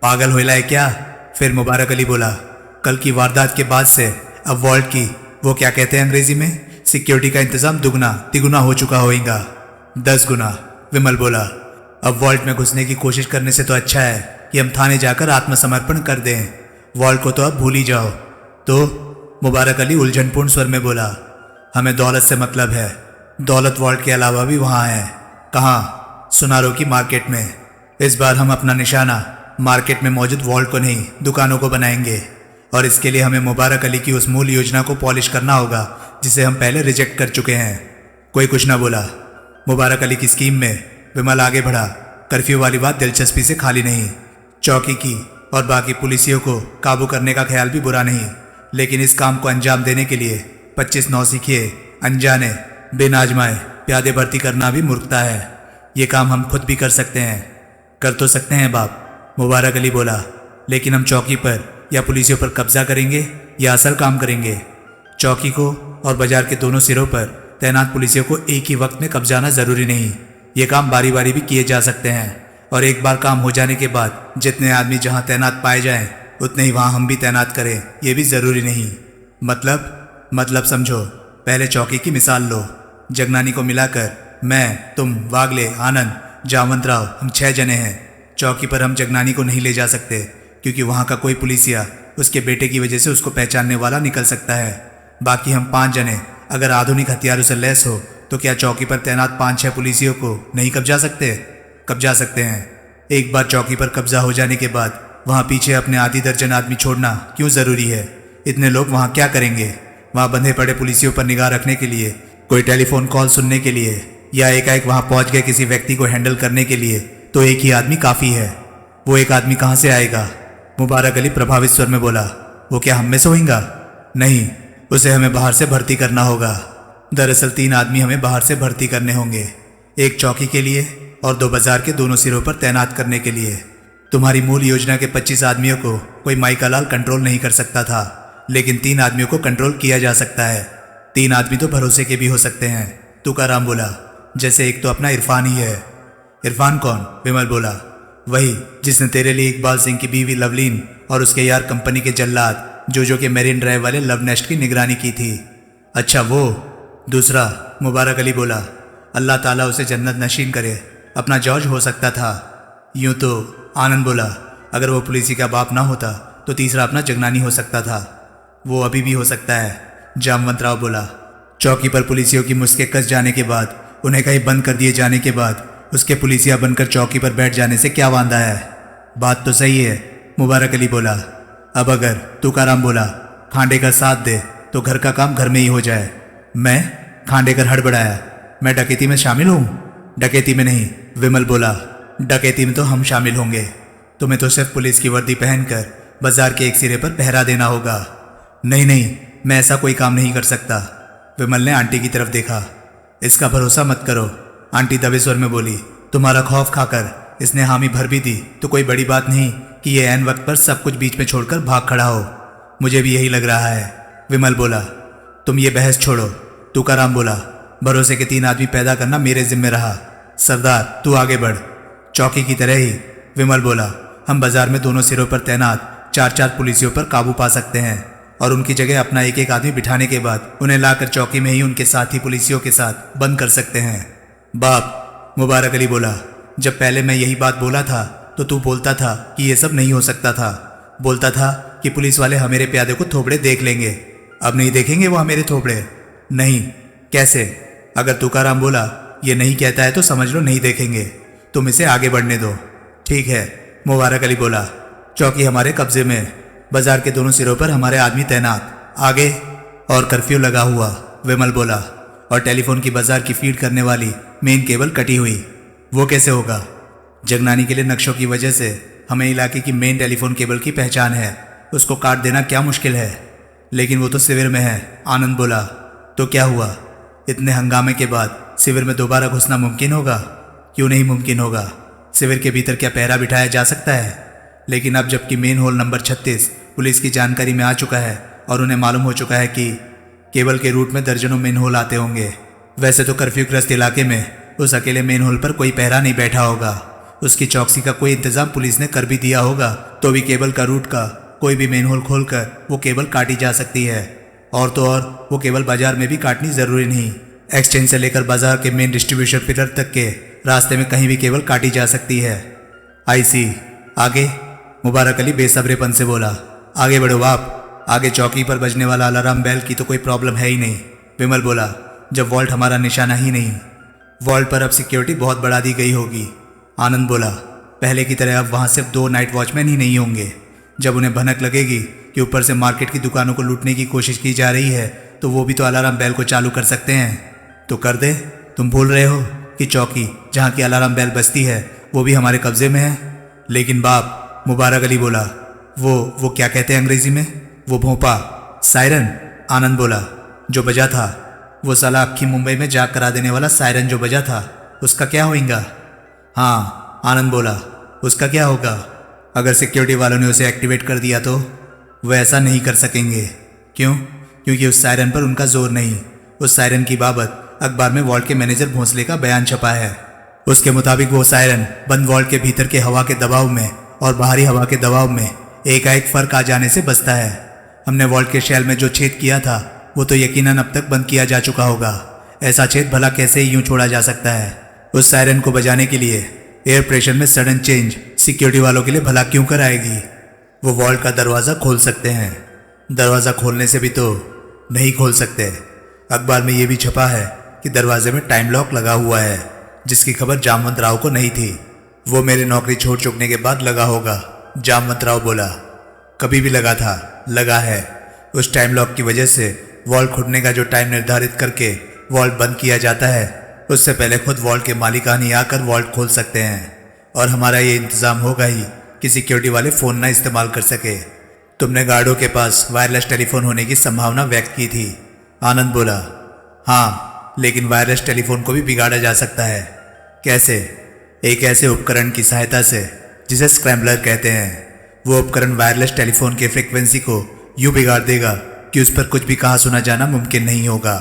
S1: पागल होइला है क्या? फिर मुबारक अली बोला, कल की वारदात के बाद से अब वॉल्ट की, वो क्या कहते हैं अंग्रेजी में, सिक्योरिटी का इंतजाम दुगना तिगुना हो चुका होगा। 10 गुना, विमल बोला। अब वॉल्ट में घुसने की कोशिश करने से तो अच्छा है कि हम थाने जाकर आत्मसमर्पण कर दें। वॉल्ट को तो अब भूल ही जाओ। तो? मुबारक अली उलझनपूर्ण स्वर में बोला, हमें दौलत से मतलब है। दौलत वॉल्ट के अलावा भी वहाँ है। कहाँ? सुनारो की मार्केट में। इस बार हम अपना निशाना मार्केट में मौजूद वॉल्ट को नहीं, दुकानों को बनाएंगे। और इसके लिए हमें मुबारक अली की उस मूल योजना को पॉलिश करना होगा जिसे हम पहले रिजेक्ट कर चुके हैं। कोई कुछ ना बोला। मुबारक अली की स्कीम में विमल आगे बढ़ा। कर्फ्यू वाली बात दिलचस्पी से खाली नहीं। चौकी की और बाकी पुलिसियों को काबू करने का ख्याल भी बुरा नहीं, लेकिन इस काम को अंजाम देने के लिए 25 नौसिखिए अनजाने बिन आजमाए प्यादे भर्ती करना भी मूर्खता है। ये काम हम खुद भी कर सकते हैं। कर तो सकते हैं बाप, मुबारक अली बोला, लेकिन हम चौकी पर या पुलिसियों पर कब्जा करेंगे या असल काम करेंगे? चौकी को और बाजार के दोनों सिरों पर तैनात पुलिसियों को एक ही वक्त में कब्जाना जरूरी नहीं। ये काम बारी बारी भी किए जा सकते हैं, और एक बार काम हो जाने के बाद जितने आदमी जहां तैनात पाए जाएं उतने ही वहां हम भी तैनात करें, ये भी जरूरी नहीं। मतलब समझो। पहले चौकी की मिसाल लो। जगनानी को मिलाकर मैं, तुम, वागले, आनंद, जामवंतराव, हम 6 जने हैं। चौकी पर हम जगनानी को नहीं ले जा सकते, क्योंकि वहां का कोई पुलिसिया उसके बेटे की वजह से उसको पहचानने वाला निकल सकता है। बाकी हम 5 जने अगर आधुनिक हथियारों से लैस हो तो क्या चौकी पर तैनात 5-6 पुलिसियों को नहीं कब्जा सकते? कब्जा सकते हैं। एक बार चौकी पर कब्जा हो जाने के बाद वहां पीछे अपने आधी दर्जन आदमी छोड़ना क्यों जरूरी है? इतने लोग वहां क्या करेंगे? वहां बंधे पड़े पुलिसियों पर निगाह रखने के लिए, कोई टेलीफोन कॉल सुनने के लिए, या एकाएक वहां पहुंच गए किसी व्यक्ति को हैंडल करने के लिए तो एक ही आदमी काफी है। वो एक आदमी कहां से आएगा? मुबारक अली प्रभावित स्वर में बोला। वो क्या हम में से होगा? नहीं, उसे हमें बाहर से भर्ती करना होगा। दरअसल 3 आदमी हमें बाहर से भर्ती करने होंगे, एक चौकी के लिए और 2 बाजार के दोनों सिरों पर तैनात करने के लिए। तुम्हारी मूल योजना के 25 आदमियों को कोई माइकालाल कंट्रोल नहीं कर सकता था, लेकिन 3 आदमियों को कंट्रोल किया जा सकता है। 3 आदमी तो भरोसे के भी हो सकते हैं, तुकाराम बोला। जैसे एक तो अपना इरफान ही है। इरफान कौन? विमल बोला। वही जिसने तेरे लिए इकबाल सिंह की बीवी लवलीन और उसके यार कंपनी के जल्लाद जो के मेरिन ड्राइव वाले लव नेस्ट की निगरानी की थी। अच्छा वो। दूसरा, मुबारक अली बोला। अल्लाह ताला उसे जन्नत नशीन करे, अपना जॉर्ज हो सकता था। यूं तो, आनंद बोला, अगर वो पुलिसी का बाप ना होता तो तीसरा अपना जगनानी हो सकता था। वो अभी भी हो सकता है, जामवंतराव बोला। चौकी पर पुलिसियों की मुस्के कस जाने के बाद, उन्हें कहीं बंद कर दिए जाने के बाद उसके पुलिसिया बनकर चौकी पर बैठ जाने से क्या वांदा है? बात तो सही है, मुबारक अली बोला। अब अगर, तुकाराम बोला, खांडेकर साथ दे तो घर का काम घर में ही हो जाए। मैं? खांडेकर हड़बड़ाया। मैं डकैती में शामिल हूं? डकैती में नहीं, विमल बोला। डकैती में तो हम शामिल होंगे। तुम्हें तो सिर्फ पुलिस की वर्दी पहनकर बाजार के एक सिरे पर पहरा देना होगा। नहीं, मैं ऐसा कोई काम नहीं कर सकता। विमल ने आंटी की तरफ देखा। इसका भरोसा मत करो, आंटी दबे स्वर में बोली। तुम्हारा खौफ खाकर इसने हामी भर भी दी तो कोई बड़ी बात नहीं कि ये ऐन वक्त पर सब कुछ बीच में छोड़कर भाग खड़ा हो। मुझे भी यही लग रहा है, विमल बोला। तुम ये बहस छोड़ो, तुकाराम बोला। भरोसे के 3 आदमी पैदा करना मेरे जिम्मे रहा। सरदार तू आगे बढ़। चौकी की तरह ही, विमल बोला। हम बाजार में दोनों सिरों पर तैनात 4-4 पुलिसियों पर काबू पा सकते हैं और उनकी जगह अपना एक आदमी बिठाने के बाद उन्हें लाकर चौकी में ही उनके साथी पुलिसियों के साथ बंद कर सकते हैं। बाप, मुबारक अली बोला। जब पहले मैं यही बात बोला था तो तू बोलता था कि ये सब नहीं हो सकता था। बोलता था कि पुलिस वाले हमेरे प्यादे को थोबड़े देख लेंगे। अब नहीं देखेंगे वो हमेरे थोबड़े? नहीं। कैसे? अगर तुकाराम बोला ये नहीं कहता है तो समझ लो नहीं देखेंगे। तुम इसे आगे बढ़ने दो। ठीक है, मुबारक अली बोला। चौकी हमारे कब्जे में, बाजार के दोनों सिरों पर हमारे आदमी तैनात, आगे और कर्फ्यू लगा हुआ, विमल बोला। और टेलीफोन की बाजार की फीड करने वाली मेन केबल कटी हुई। वो कैसे होगा? जगनानी के लिए नक्शों की वजह से हमें इलाके की मेन टेलीफोन केबल की पहचान है, उसको काट देना क्या मुश्किल है? लेकिन वो तो शिविर में है, आनंद बोला। तो क्या हुआ? इतने हंगामे के बाद शिविर में दोबारा घुसना मुमकिन होगा? क्यों नहीं मुमकिन होगा? शिविर के भीतर क्या पहरा बिठाया जा सकता है? लेकिन अब जबकि मेन होल नंबर 36 पुलिस की जानकारी में आ चुका है और उन्हें मालूम हो चुका है कि केबल के रूट में दर्जनों मेन होल आते होंगे। वैसे तो कर्फ्यू ग्रस्त इलाके में उस अकेले मेन होल पर कोई पहरा नहीं बैठा होगा। उसकी चौकसी का कोई इंतजाम पुलिस ने कर भी दिया होगा तो भी केबल का रूट का कोई भी मेन होल खोलकर वो केबल काटी जा सकती है। और तो और वो केबल बाजार में भी काटनी जरूरी नहीं, एक्सचेंज से लेकर बाजार के मेन डिस्ट्रीब्यूशन पिलर तक के रास्ते में कहीं भी केबल काटी जा सकती है। आई सी। आगे? मुबारक अली बेसब्रेपन से बोला। आगे बढ़ो बाप। आगे चौकी पर बजने वाला अलार्म बेल की तो कोई प्रॉब्लम है ही नहीं, विमल बोला। जब वॉल्ट हमारा निशाना ही नहीं, वॉल्ट पर अब सिक्योरिटी बहुत बढ़ा दी गई होगी, आनंद बोला। पहले की तरह अब वहां सिर्फ 2 नाइट वॉचमैन ही नहीं होंगे। जब उन्हें भनक लगेगी कि ऊपर से मार्केट की दुकानों को लूटने की कोशिश की जा रही है तो वो भी तो अलार्म बेल को चालू कर सकते हैं। तो कर दे। तुम भूल रहे हो कि चौकी जहाँ की अलार्म बेल बजती है वो भी हमारे कब्जे में है। लेकिन बाप, मुबारक अली बोला, वो क्या कहते हैं अंग्रेजी में? वो भोंपा, सायरन। आनंद बोला, जो बजा था, वो साला अक्खी मुंबई में जाग करा देने वाला सायरन जो बजा था, उसका क्या होगा? हाँ, आनंद बोला, उसका क्या होगा? अगर सिक्योरिटी वालों ने उसे एक्टिवेट कर दिया तो? वह ऐसा नहीं कर सकेंगे। क्यों? क्योंकि उस सायरन पर उनका जोर नहीं। उस सायरन की बाबत अखबार में वॉल्ट के मैनेजर भोंसले का बयान छपा है। उसके मुताबिक वो सायरन बंद वॉल्ट के भीतर के हवा के दबाव में और बाहरी हवा के दबाव में एकाएक फर्क आ जाने से बचता है। हमने वॉल्ट के शेल में जो छेद किया था वो तो यकीनन अब तक बंद किया जा चुका होगा। ऐसा छेद भला कैसे ही यूं छोड़ा जा सकता है? उस सायरन को बजाने के लिए एयर प्रेशर में सडन चेंज सिक्योरिटी वालों के लिए भला क्यों कर आएगी? वो वॉल्ट का दरवाज़ा खोल सकते हैं। दरवाज़ा खोलने से भी तो नहीं खोल सकते। अखबार में ये भी छपा है कि दरवाजे में टाइम लॉक लगा हुआ है, जिसकी खबर जामवंत राव को नहीं थी। वो मेरी नौकरी छोड़ चुकने के बाद लगा होगा, जामवंत राव बोला। कभी भी लगा था, लगा है। उस टाइम लॉक की वजह से वॉल्ट खुलने का जो टाइम निर्धारित करके वॉल्ट बंद किया जाता है, उससे पहले खुद वॉल्ट के मालिकान ही आकर वॉल्ट खोल सकते हैं। और हमारा ये इंतज़ाम होगा ही कि सिक्योरिटी वाले फ़ोन ना इस्तेमाल कर सके। तुमने गार्डों के पास वायरलेस टेलीफोन होने की संभावना व्यक्त की थी। आनंद बोला, हाँ, लेकिन वायरलेस टेलीफोन को भी बिगाड़ा जा सकता है। कैसे? एक ऐसे उपकरण की सहायता से जिसे स्क्रैम्बलर कहते हैं। वो उपकरण वायरलेस टेलीफोन के फ्रिक्वेंसी को यूं बिगाड़ देगा कि उस पर कुछ भी कहा सुना जाना मुमकिन नहीं होगा।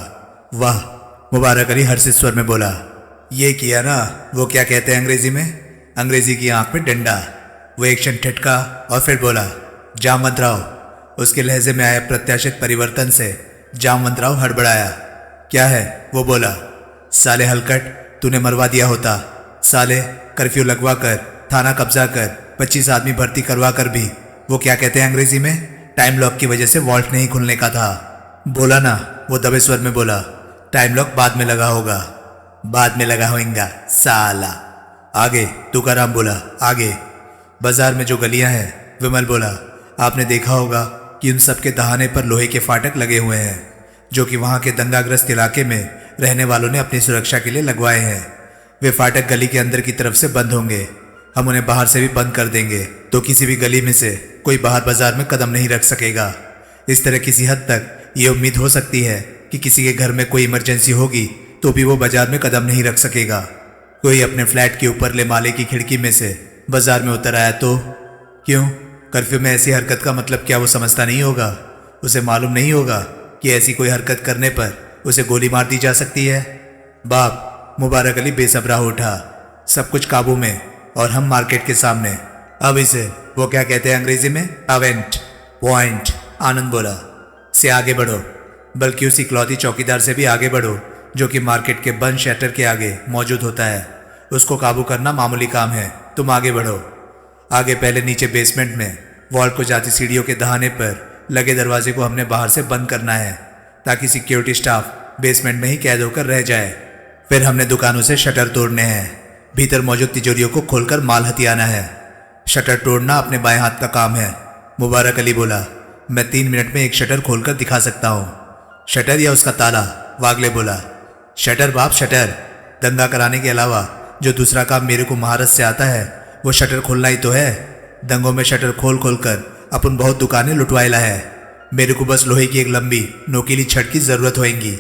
S1: वाह, मुबारक अली हर्षित स्वर में बोला, ये किया ना? वो क्या कहते हैं अंग्रेजी में? अंग्रेजी की आंख में डंडा। वो एक क्षण ठटका और फिर बोला, जामवंत राव। उसके लहजे में आए प्रत्याशित परिवर्तन से जामवंत राव हड़बड़ाया। क्या है? वो बोला, साले हलकट, तूने मरवा दिया होता। साले, कर्फ्यू लगवा कर, थाना कब्जा कर, 25 आदमी भर्ती करवा कर भी वो क्या कहते हैं अंग्रेजी में? टाइम लॉक की वजह से वॉल्ट नहीं खुलने का था। बोला ना, वो दबे स्वर में बोला, टाइम लॉक बाद में लगा होगा। बाद में लगा होगा साला। आगे, तुकाराम बोला, आगे। बाजार में जो गलियां हैं, विमल बोला, आपने देखा होगा कि उन सब के दहाने पर लोहे के फाटक लगे हुए हैं, जो कि वहां के दंगाग्रस्त इलाके में रहने वालों ने अपनी सुरक्षा के लिए लगवाए हैं। वे फाटक गली के अंदर की तरफ से बंद होंगे। हम उन्हें बाहर से भी बंद कर देंगे तो किसी भी गली में से कोई बाहर बाजार में कदम नहीं रख सकेगा। इस तरह किसी हद तक ये उम्मीद हो सकती है कि किसी के घर में कोई इमरजेंसी होगी तो भी वो बाजार में कदम नहीं रख सकेगा। कोई अपने फ्लैट के ऊपरले माले की खिड़की में से बाजार में उतर आया तो? क्यों? कर्फ्यू में ऐसी हरकत का मतलब क्या वो समझता नहीं होगा? उसे मालूम नहीं होगा कि ऐसी कोई हरकत करने पर उसे गोली मार दी जा सकती है? बाप, मुबारक अली बेसब्रा हो उठा। सब कुछ काबू में और हम मार्केट के सामने। अब इसे वो क्या कहते हैं अंग्रेजी में? अवेंट पॉइंट। आनंद बोला, से आगे बढ़ो, बल्कि उस इकलौती चौकीदार से भी आगे बढ़ो जो कि मार्केट के बंद शटर के आगे मौजूद होता है। उसको काबू करना मामूली काम है। तुम आगे बढ़ो। आगे पहले नीचे बेसमेंट में वॉल्ट को जाती सीढ़ियों के दहाने पर लगे दरवाजे को हमने बाहर से बंद करना है ताकि सिक्योरिटी स्टाफ बेसमेंट में ही कैद होकर रह जाए। फिर हमने दुकानों से शटर तोड़ने हैं। भीतर मौजूद तिजोरियों को खोलकर माल हथियाना है। शटर तोड़ना अपने बाएं हाथ का काम है। मुबारक अली बोला, मैं 3 मिनट में एक शटर खोलकर दिखा सकता हूँ। शटर या उसका ताला? वागले बोला, शटर बाप, शटर। दंगा कराने के अलावा जो दूसरा काम मेरे को महारत से आता है वो शटर खोलना ही तो है। दंगों में शटर खोल खोल कर अपन बहुत दुकानें लुटवाएला है। मेरे को बस लोहे की एक लंबी नोकीली छड़ की जरूरत होगी।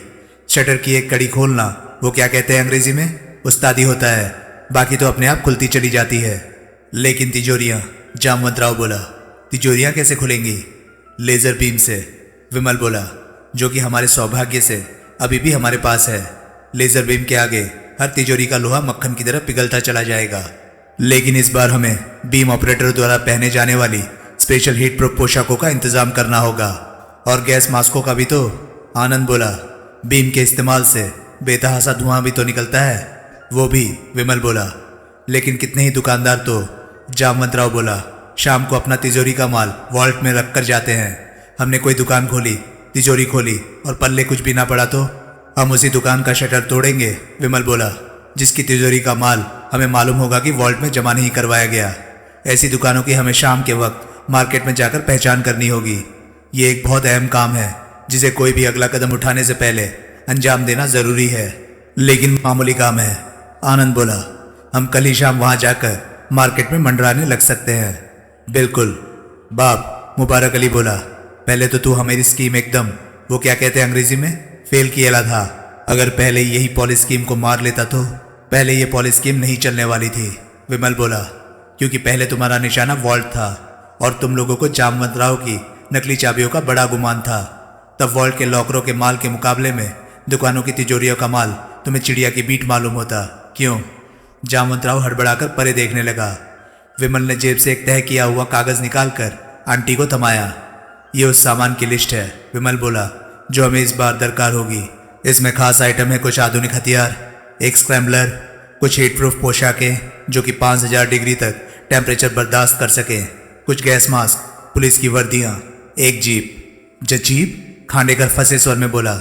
S1: शटर की एक कड़ी खोलना वो क्या कहते हैं अंग्रेजी में? उस्तादी होता है। बाकी तो अपने आप खुलती चली जाती है। लेकिन तिजोरियां? जामवंत राव बोला, तिजोरियां कैसे खुलेंगी? लेजर बीम से। विमल बोला, जो कि हमारे सौभाग्य से अभी भी हमारे पास है। लेजर बीम के आगे हर तिजोरी का लोहा मक्खन की तरह पिघलता चला जाएगा। लेकिन इस बार हमें बीम ऑपरेटर द्वारा पहने जाने वाली स्पेशल हीट प्रूफ पोशाकों का इंतजाम करना होगा और गैस मास्कों का भी तो। आनंद बोला, बीम के इस्तेमाल से बेतहासा धुआं भी तो निकलता है। वो भी। विमल बोला, लेकिन कितने ही दुकानदार तो। जामवंत राव बोला, शाम को अपना तिजोरी का माल वॉल्ट में रख कर जाते हैं। हमने कोई दुकान खोली, तिजोरी खोली और पल्ले कुछ भी ना पड़ा तो हम उसी दुकान का शटर तोड़ेंगे। विमल बोला, जिसकी तिजोरी का माल हमें मालूम होगा कि वॉल्ट में जमा नहीं करवाया गया। ऐसी दुकानों की हमें शाम के वक्त मार्केट में जाकर पहचान करनी होगी। ये एक बहुत अहम काम है जिसे कोई भी अगला कदम उठाने से पहले अंजाम देना जरूरी है। लेकिन मामूली काम है। आनंद बोला, हम कल ही शाम वहां जाकर मार्केट में मंडराने लग सकते हैं। बिल्कुल बाप, मुबारक अली बोला। पहले तो तू हमारी स्कीम एकदम, वो क्या कहते हैं अंग्रेजी में, फेल किया था। अगर पहले यही पॉलिस स्कीम को मार लेता तो पहले ये पॉलिस स्कीम नहीं चलने वाली थी, विमल बोला। क्योंकि पहले तुम्हारा निशाना वॉल्ट था और तुम लोगों को जामवंत राव की नकली चाबियों का बड़ा गुमान था। तब वॉल्ट के लॉकरों के माल के मुकाबले में दुकानों की तिजोरियों का माल तुम्हें चिड़िया की बीट मालूम होता। क्यों? जामवंत राव हड़बड़ाकर परे देखने लगा। विमल ने जेब से एक तय किया हुआ कागज निकालकर आंटी को थमाया। ये उस सामान की लिस्ट है, विमल बोला, जो हमें इस बार दरकार होगी। इसमें खास आइटम है कुछ आधुनिक हथियार, एक स्क्रैम्बलर, कुछ हीट प्रूफ पोशाकें जो कि 5000 डिग्री तक टेम्परेचर बर्दाश्त कर सकें, कुछ गैस मास्क, पुलिस की वर्दियां, एक जीप। जीप? खांडेकर फंसे स्वर में बोला।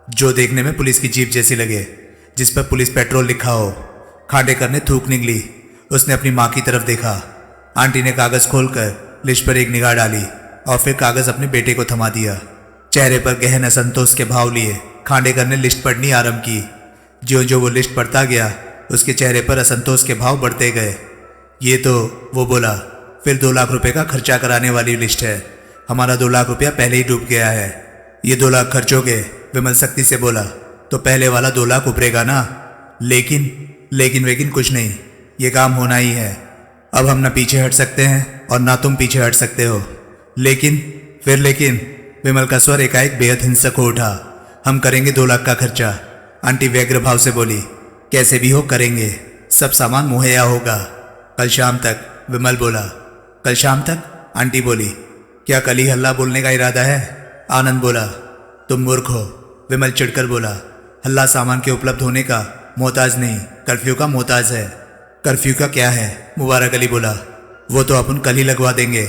S1: जो देखने में पुलिस की जीप जैसी लगे, जिस पर पुलिस पेट्रोल लिखा हो। खांडेकर ने थूक निकली। उसने अपनी माँ की तरफ देखा। आंटी ने कागज खोलकर लिस्ट पर एक निगाह डाली और फिर कागज अपने बेटे को थमा दिया। चेहरे पर गहन असंतोष के भाव लिए खांडेकर ने लिस्ट पढ़नी आरंभ की। ज्यों ज्यों वो लिस्ट पढ़ता गया, उसके चेहरे पर असंतोष के भाव बढ़ते गए। ये तो, वो बोला, फिर 2 लाख रुपए का खर्चा कराने वाली लिस्ट है। हमारा 2 लाख रुपया पहले ही डूब गया है। ये 2 लाख खर्चोगे? विमल सख्ती से बोला। तो पहले वाला 2 लाख उभरेगा ना। लेकिन कुछ नहीं, ये काम होना ही है। अब हम ना पीछे हट सकते हैं और ना तुम पीछे हट सकते हो। लेकिन विमल का स्वर एकाएक बेहद हिंसक हो उठा। हम करेंगे 2 लाख का खर्चा, आंटी व्यग्र भाव से बोली। कैसे भी हो करेंगे, सब सामान मुहैया होगा। कल शाम तक, विमल बोला। कल शाम तक? आंटी बोली। क्या कल ही हल्ला बोलने का इरादा है? आनंद बोला। तुम मूर्ख हो, विमल चिढ़कर बोला। हल्ला सामान के उपलब्ध होने का मोहताज नहीं, कर्फ्यू का मोहताज है। कर्फ्यू का क्या है? मुबारक अली बोला। वो तो अपन कल ही लगवा देंगे।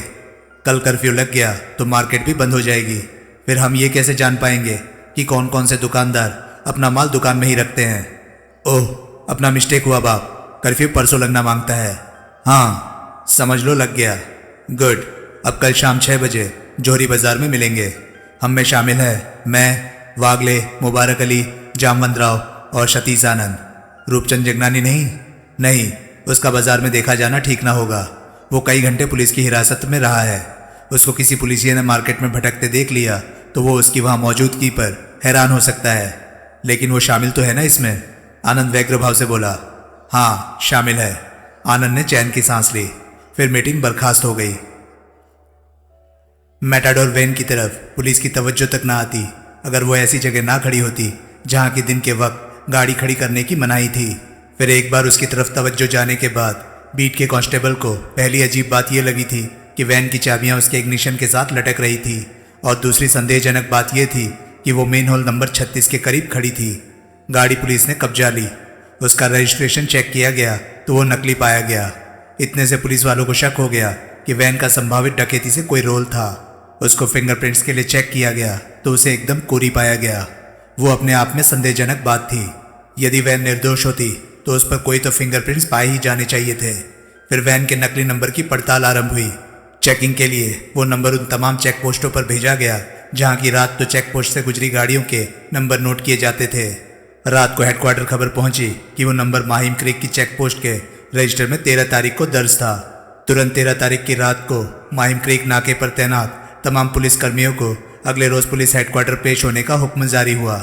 S1: कल कर्फ्यू लग गया तो मार्केट भी बंद हो जाएगी। फिर हम ये कैसे जान पाएंगे कि कौन कौन से दुकानदार अपना माल दुकान में ही रखते हैं? ओह, अपना मिस्टेक हुआ बाप, कर्फ्यू परसों लगना मांगता है। हाँ, समझ लो लग गया। गुड, अब कल शाम 6 बजे जोहरी बाजार में मिलेंगे। हम में शामिल है मैं, वागले, मुबारक अली, जामवंत राव और सतीश आनंद। रूपचंद जगनानी नहीं, उसका बाजार में देखा जाना ठीक ना होगा। वो कई घंटे पुलिस की हिरासत में रहा है। उसको किसी पुलिसिया ने मार्केट में भटकते देख लिया तो वो उसकी वहां मौजूदगी पर हैरान हो सकता है। लेकिन वो शामिल तो है ना इसमें? आनंद व्यग्र भाव से बोला। हाँ, शामिल है। आनंद ने चैन की सांस ली। फिर मीटिंग बर्खास्त हो गई। मैटाडोर वैन की तरफ पुलिस की तवज्जो तक ना आती अगर वो ऐसी जगह ना खड़ी होती जहां की दिन के वक्त गाड़ी खड़ी करने की मनाही थी। फिर एक बार उसकी तरफ तवज्जो जाने के बाद बीट के कांस्टेबल को पहली अजीब बात यह लगी थी कि वैन की चाबियां उसके इग्निशन के साथ लटक रही थी और दूसरी संदेहजनक बात यह थी कि वो मेन हॉल नंबर 36 के करीब खड़ी थी। गाड़ी पुलिस ने कब्जा ली। उसका रजिस्ट्रेशन चेक किया गया तो वो नकली पाया गया। इतने से पुलिस वालों को शक हो गया कि वैन का संभावित डकैती से कोई रोल था। उसको फिंगरप्रिंट्स के लिए चेक किया गया तो उसे एकदम कोरी पाया गया। वो अपने आप में संदेहजनक बात थी। यदि वैन निर्दोष होती तो उस पर कोई तो फिंगरप्रिंट्स पाए ही जाने चाहिए थे। फिर वैन के नकली नंबर की पड़ताल आरंभ हुई। चेकिंग के लिए वो नंबर उन तमाम चेक पोस्टों पर भेजा गया जहां की रात तो चेक पोस्ट से गुजरी गाड़ियों के नंबर नोट किए जाते थे। रात को हेडक्वार्टर खबर पहुंची कि वो नंबर माहिम क्रीक की चेक पोस्ट के रजिस्टर में 13 तारीख को दर्ज था। तुरंत 13 तारीख की रात को माहिम क्रीक नाके पर तैनात तमाम पुलिस कर्मियों को अगले रोज पुलिस हेडक्वार्टर पेश होने का हुक्म जारी हुआ।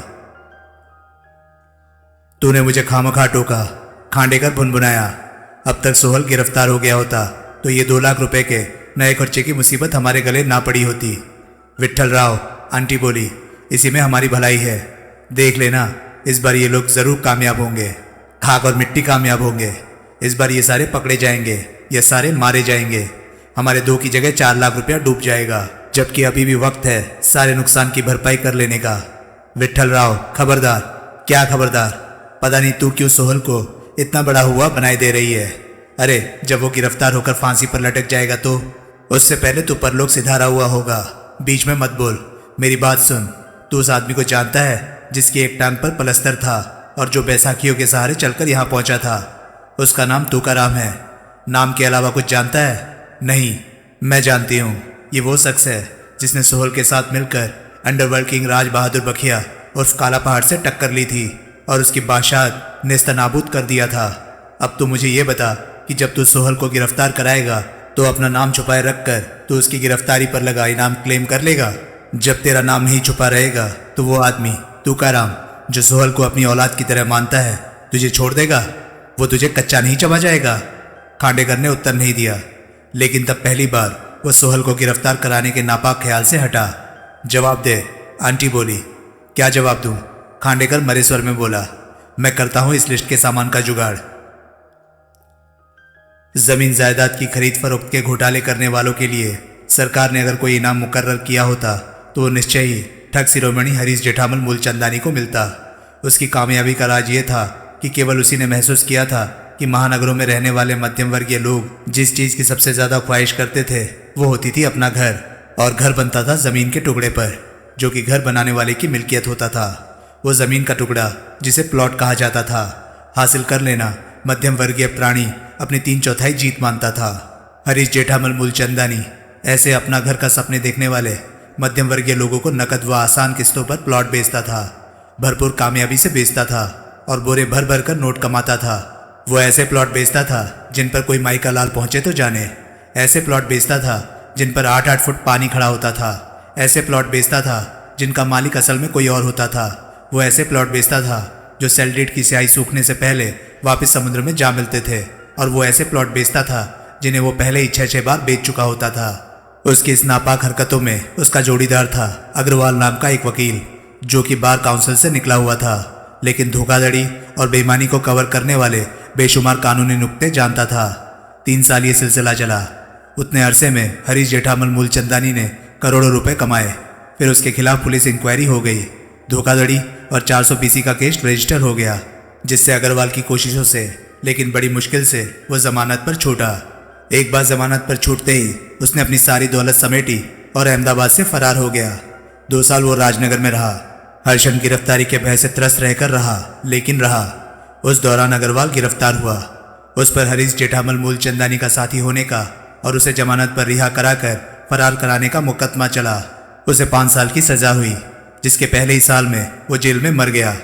S1: तूने मुझे खामखा टोका, खांडेकर भुनभुनाया। अब तक सोहल गिरफ्तार हो गया होता तो ये 2 लाख रुपए के नए खर्चे की मुसीबत हमारे गले ना पड़ी होती। विट्ठल राव, आंटी बोली, इसी में हमारी भलाई है। देख लेना, इस बार ये लोग जरूर कामयाब होंगे। खाक और मिट्टी कामयाब होंगे। इस बार ये सारे पकड़े जाएंगे, ये सारे मारे जाएंगे। हमारे 2 की जगह 4 लाख रुपया डूब जाएगा, जबकि अभी भी वक्त है सारे नुकसान की भरपाई कर लेने का। विट्ठल राव, खबरदार। क्या खबरदार? पता नहीं तू क्यों सोहल को इतना बड़ा हुआ बनाए दे रही है। अरे जब वो गिरफ्तार होकर फांसी पर लटक जाएगा तो उससे पहले तू परलोक सिधारा हुआ होगा। बीच में मत बोल, मेरी बात सुन। तू उस आदमी को जानता है जिसकी एक टांग पर पलस्तर था और जो बैसाखियों के सहारे चलकर यहाँ पहुंचा था। उसका नाम तुकाराम है। नाम के अलावा कुछ जानता है? नहीं, मैं जानती हूँ। ये वो शख्स है जिसने सोहल के साथ मिलकर अंडरवर्ल्ड किंग राज बहादुर बखिया उर्फ काला पहाड़ से टक्कर ली थी और उसकी बादशाहत नेस्तनाबूद कर दिया था। अब तू मुझे ये बता कि जब तू सोहल को गिरफ्तार कराएगा तो अपना नाम छुपाए रखकर तू उसकी गिरफ्तारी पर लगा इनाम क्लेम कर लेगा। जब तेरा नाम नहीं छुपा रहेगा तो वो आदमी तुकाराम जो सोहल को अपनी औलाद की तरह मानता है तुझे छोड़ देगा? वो तुझे कच्चा नहीं चबा जाएगा? खांडेकर ने उत्तर नहीं दिया, लेकिन तब पहली बार वो सोहल को गिरफ्तार कराने के नापाक ख्याल से हटा। जवाब दे, आंटी बोली। क्या जवाब दूं? खांडेकर मरे स्वर में बोला। मैं करता हूं इस लिस्ट के सामान का जुगाड़। जमीन जायदाद की खरीद फरोख्त के घोटाले करने वालों के लिए सरकार ने अगर कोई इनाम मुकर्रर किया होता तो वो निश्चय ही ठग शिरोमणि हरीश जेठामल मूलचंदानी को मिलता। उसकी कामयाबी का राज ये था कि केवल उसी ने महसूस किया था कि महानगरों में रहने वाले मध्यम वर्गीय लोग जिस चीज़ की सबसे ज़्यादा ख्वाहिश करते थे वो होती थी अपना घर, और घर बनता था ज़मीन के टुकड़े पर, जो कि घर बनाने वाले की मिल्कियत होता था। वो ज़मीन का टुकड़ा जिसे प्लॉट कहा जाता था, हासिल कर लेना मध्यम वर्गीय प्राणी अपनी 3/4 जीत मानता था। हरीश जेठामल मूलचंदानी ऐसे अपना घर का सपने देखने वाले मध्यम वर्गीय लोगों को नकद व आसान किस्तों पर प्लॉट बेचता था, भरपूर कामयाबी से बेचता था और बोरे भर भर कर नोट कमाता था। वो ऐसे प्लॉट बेचता था जिन पर कोई माई का लाल पहुंचे तो जाने, ऐसे प्लॉट बेचता था जिन पर 8-8 फुट पानी खड़ा होता था, ऐसे प्लॉट बेचता था जिनका मालिक असल में कोई और होता था। वो ऐसे प्लॉट बेचता था जो सेल्डेट की स्याही सूखने से पहले वापस समुद्र में जा मिलते थे, और वो ऐसे प्लॉट बेचता था जिन्हें वो पहले ही 6-6 बार बेच चुका होता था। उसकी इस नापाक हरकतों में उसका जोड़ीदार था अग्रवाल नाम का एक वकील, जो कि बार काउंसिल से निकला हुआ था, लेकिन धोखाधड़ी और बेईमानी को कवर करने वाले बेशुमार कानूनी नुक्ते जानता था। 3 साल ये सिलसिला चला। उतने अरसे में हरीश जेठामल मूलचंदानी ने करोड़ों रुपए कमाए। फिर उसके खिलाफ पुलिस इंक्वायरी हो गई, धोखाधड़ी और 400 पीसी का केस रजिस्टर हो गया, जिससे अग्रवाल की कोशिशों से, लेकिन बड़ी मुश्किल से, वो जमानत पर छूटा। एक बार जमानत पर छूटते ही उसने अपनी सारी दौलत समेटी और अहमदाबाद से फरार हो गया। 2 साल वो राजनगर में रहा, हर क्षण गिरफ्तारी के भय से त्रस्त रहकर रहा, लेकिन रहा। उस दौरान अग्रवाल गिरफ्तार हुआ। उस पर हरीश जेठामल मूलचंदानी का साथी होने का और उसे जमानत पर रिहा कराकर फरार कराने का मुकदमा चला। उसे 5 साल की सजा हुई, जिसके पहले ही साल में वो जेल में मर गया।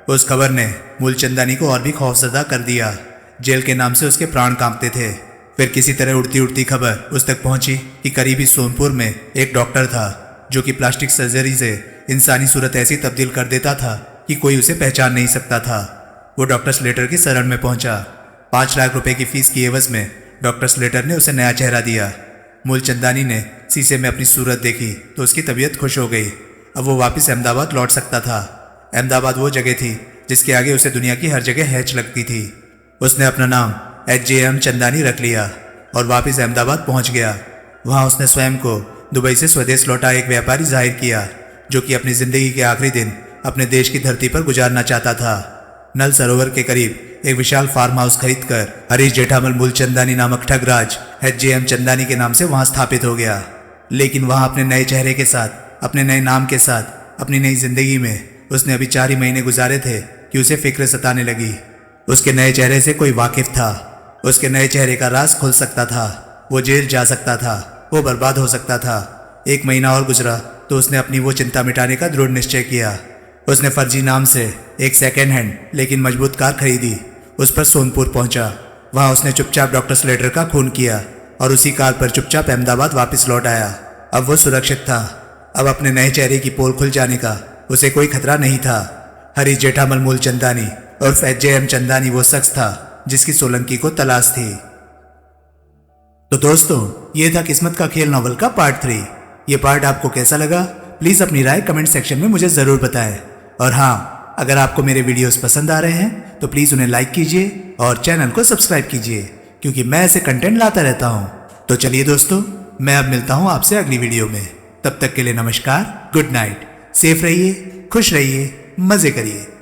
S1: उस खबर ने मूलचंदानी को और भी खौफजदा कर दिया। जेल के नाम से उसके प्राण कांपते थे। फिर किसी तरह उड़ती उड़ती खबर उस तक पहुंची कि करीबी सोनपुर में एक डॉक्टर था जो कि प्लास्टिक सर्जरी से इंसानी सूरत ऐसी तब्दील कर देता था कि कोई उसे पहचान नहीं सकता था। वो डॉक्टर स्लेटर की शरण में पहुंचा। 5 लाख रुपए की फीस की एवज में डॉक्टर स्लेटर ने उसे नया चेहरा दिया। मूलचंदानी ने शीशे में अपनी सूरत देखी तो उसकी तबीयत खुश हो गई। अब वो वापस अहमदाबाद लौट सकता था। अहमदाबाद वो जगह थी जिसके आगे उसे दुनिया की हर जगह हैच लगती थी। उसने अपना नाम HJM चंदानी रख लिया और वापस अहमदाबाद पहुंच गया। वहां उसने स्वयं को दुबई से स्वदेश लौटा एक व्यापारी जाहिर किया, जो कि अपनी जिंदगी के आखिरी दिन अपने देश की धरती पर गुजारना चाहता था। नल सरोवर के करीब एक विशाल फार्म हाउस खरीदकर हरीश जेठामल मूलचंदानी नामक ठगराज HJM चंदानी के नाम से वहां स्थापित हो गया। लेकिन वहां अपने नए चेहरे के साथ, अपने नए नाम के साथ, अपनी नई जिंदगी में उसने अभी 4 ही महीने गुजारे थे कि उसे फिक्र सताने लगी। उसके नए चेहरे से कोई वाकिफ था। उसके नए चेहरे का राज खुल सकता था। वो जेल जा सकता था, वो बर्बाद हो सकता था। 1 महीना और गुजरा तो उसने अपनी वो चिंता मिटाने का दृढ़ निश्चय किया। उसने फर्जी नाम से एक सेकेंड हैंड लेकिन मजबूत कार खरीदी। उस पर सोनपुर पहुंचा। वहां उसने चुपचाप डॉक्टर स्लेटर का खून किया और उसी कार पर चुपचाप अहमदाबाद वापस लौट आया। अब वो सुरक्षित था। अब अपने नए चेहरे की पोल खुल जाने का उसे कोई खतरा नहीं था। हरीश जेठामल मूलचंदानी उर्फ HJM चंदानी वो शख्स था जिसकी सोलंकी को तलाश थी। तो दोस्तों, ये था किस्मत का खेल नॉवल का पार्ट 3। ये पार्ट आपको कैसा लगा प्लीज अपनी राय कमेंट सेक्शन में मुझे जरूर बताएं। और हाँ, अगर आपको मेरे वीडियोस पसंद आ रहे हैं तो प्लीज उन्हें लाइक कीजिए और चैनल को सब्सक्राइब कीजिए, क्योंकि मैं ऐसे कंटेंट लाता रहता हूँ। तो चलिए दोस्तों, मैं अब मिलता हूँ आपसे अगली वीडियो में। तब तक के लिए नमस्कार, गुड नाइट, सेफ रहिए, खुश रहिए, मजे करिए।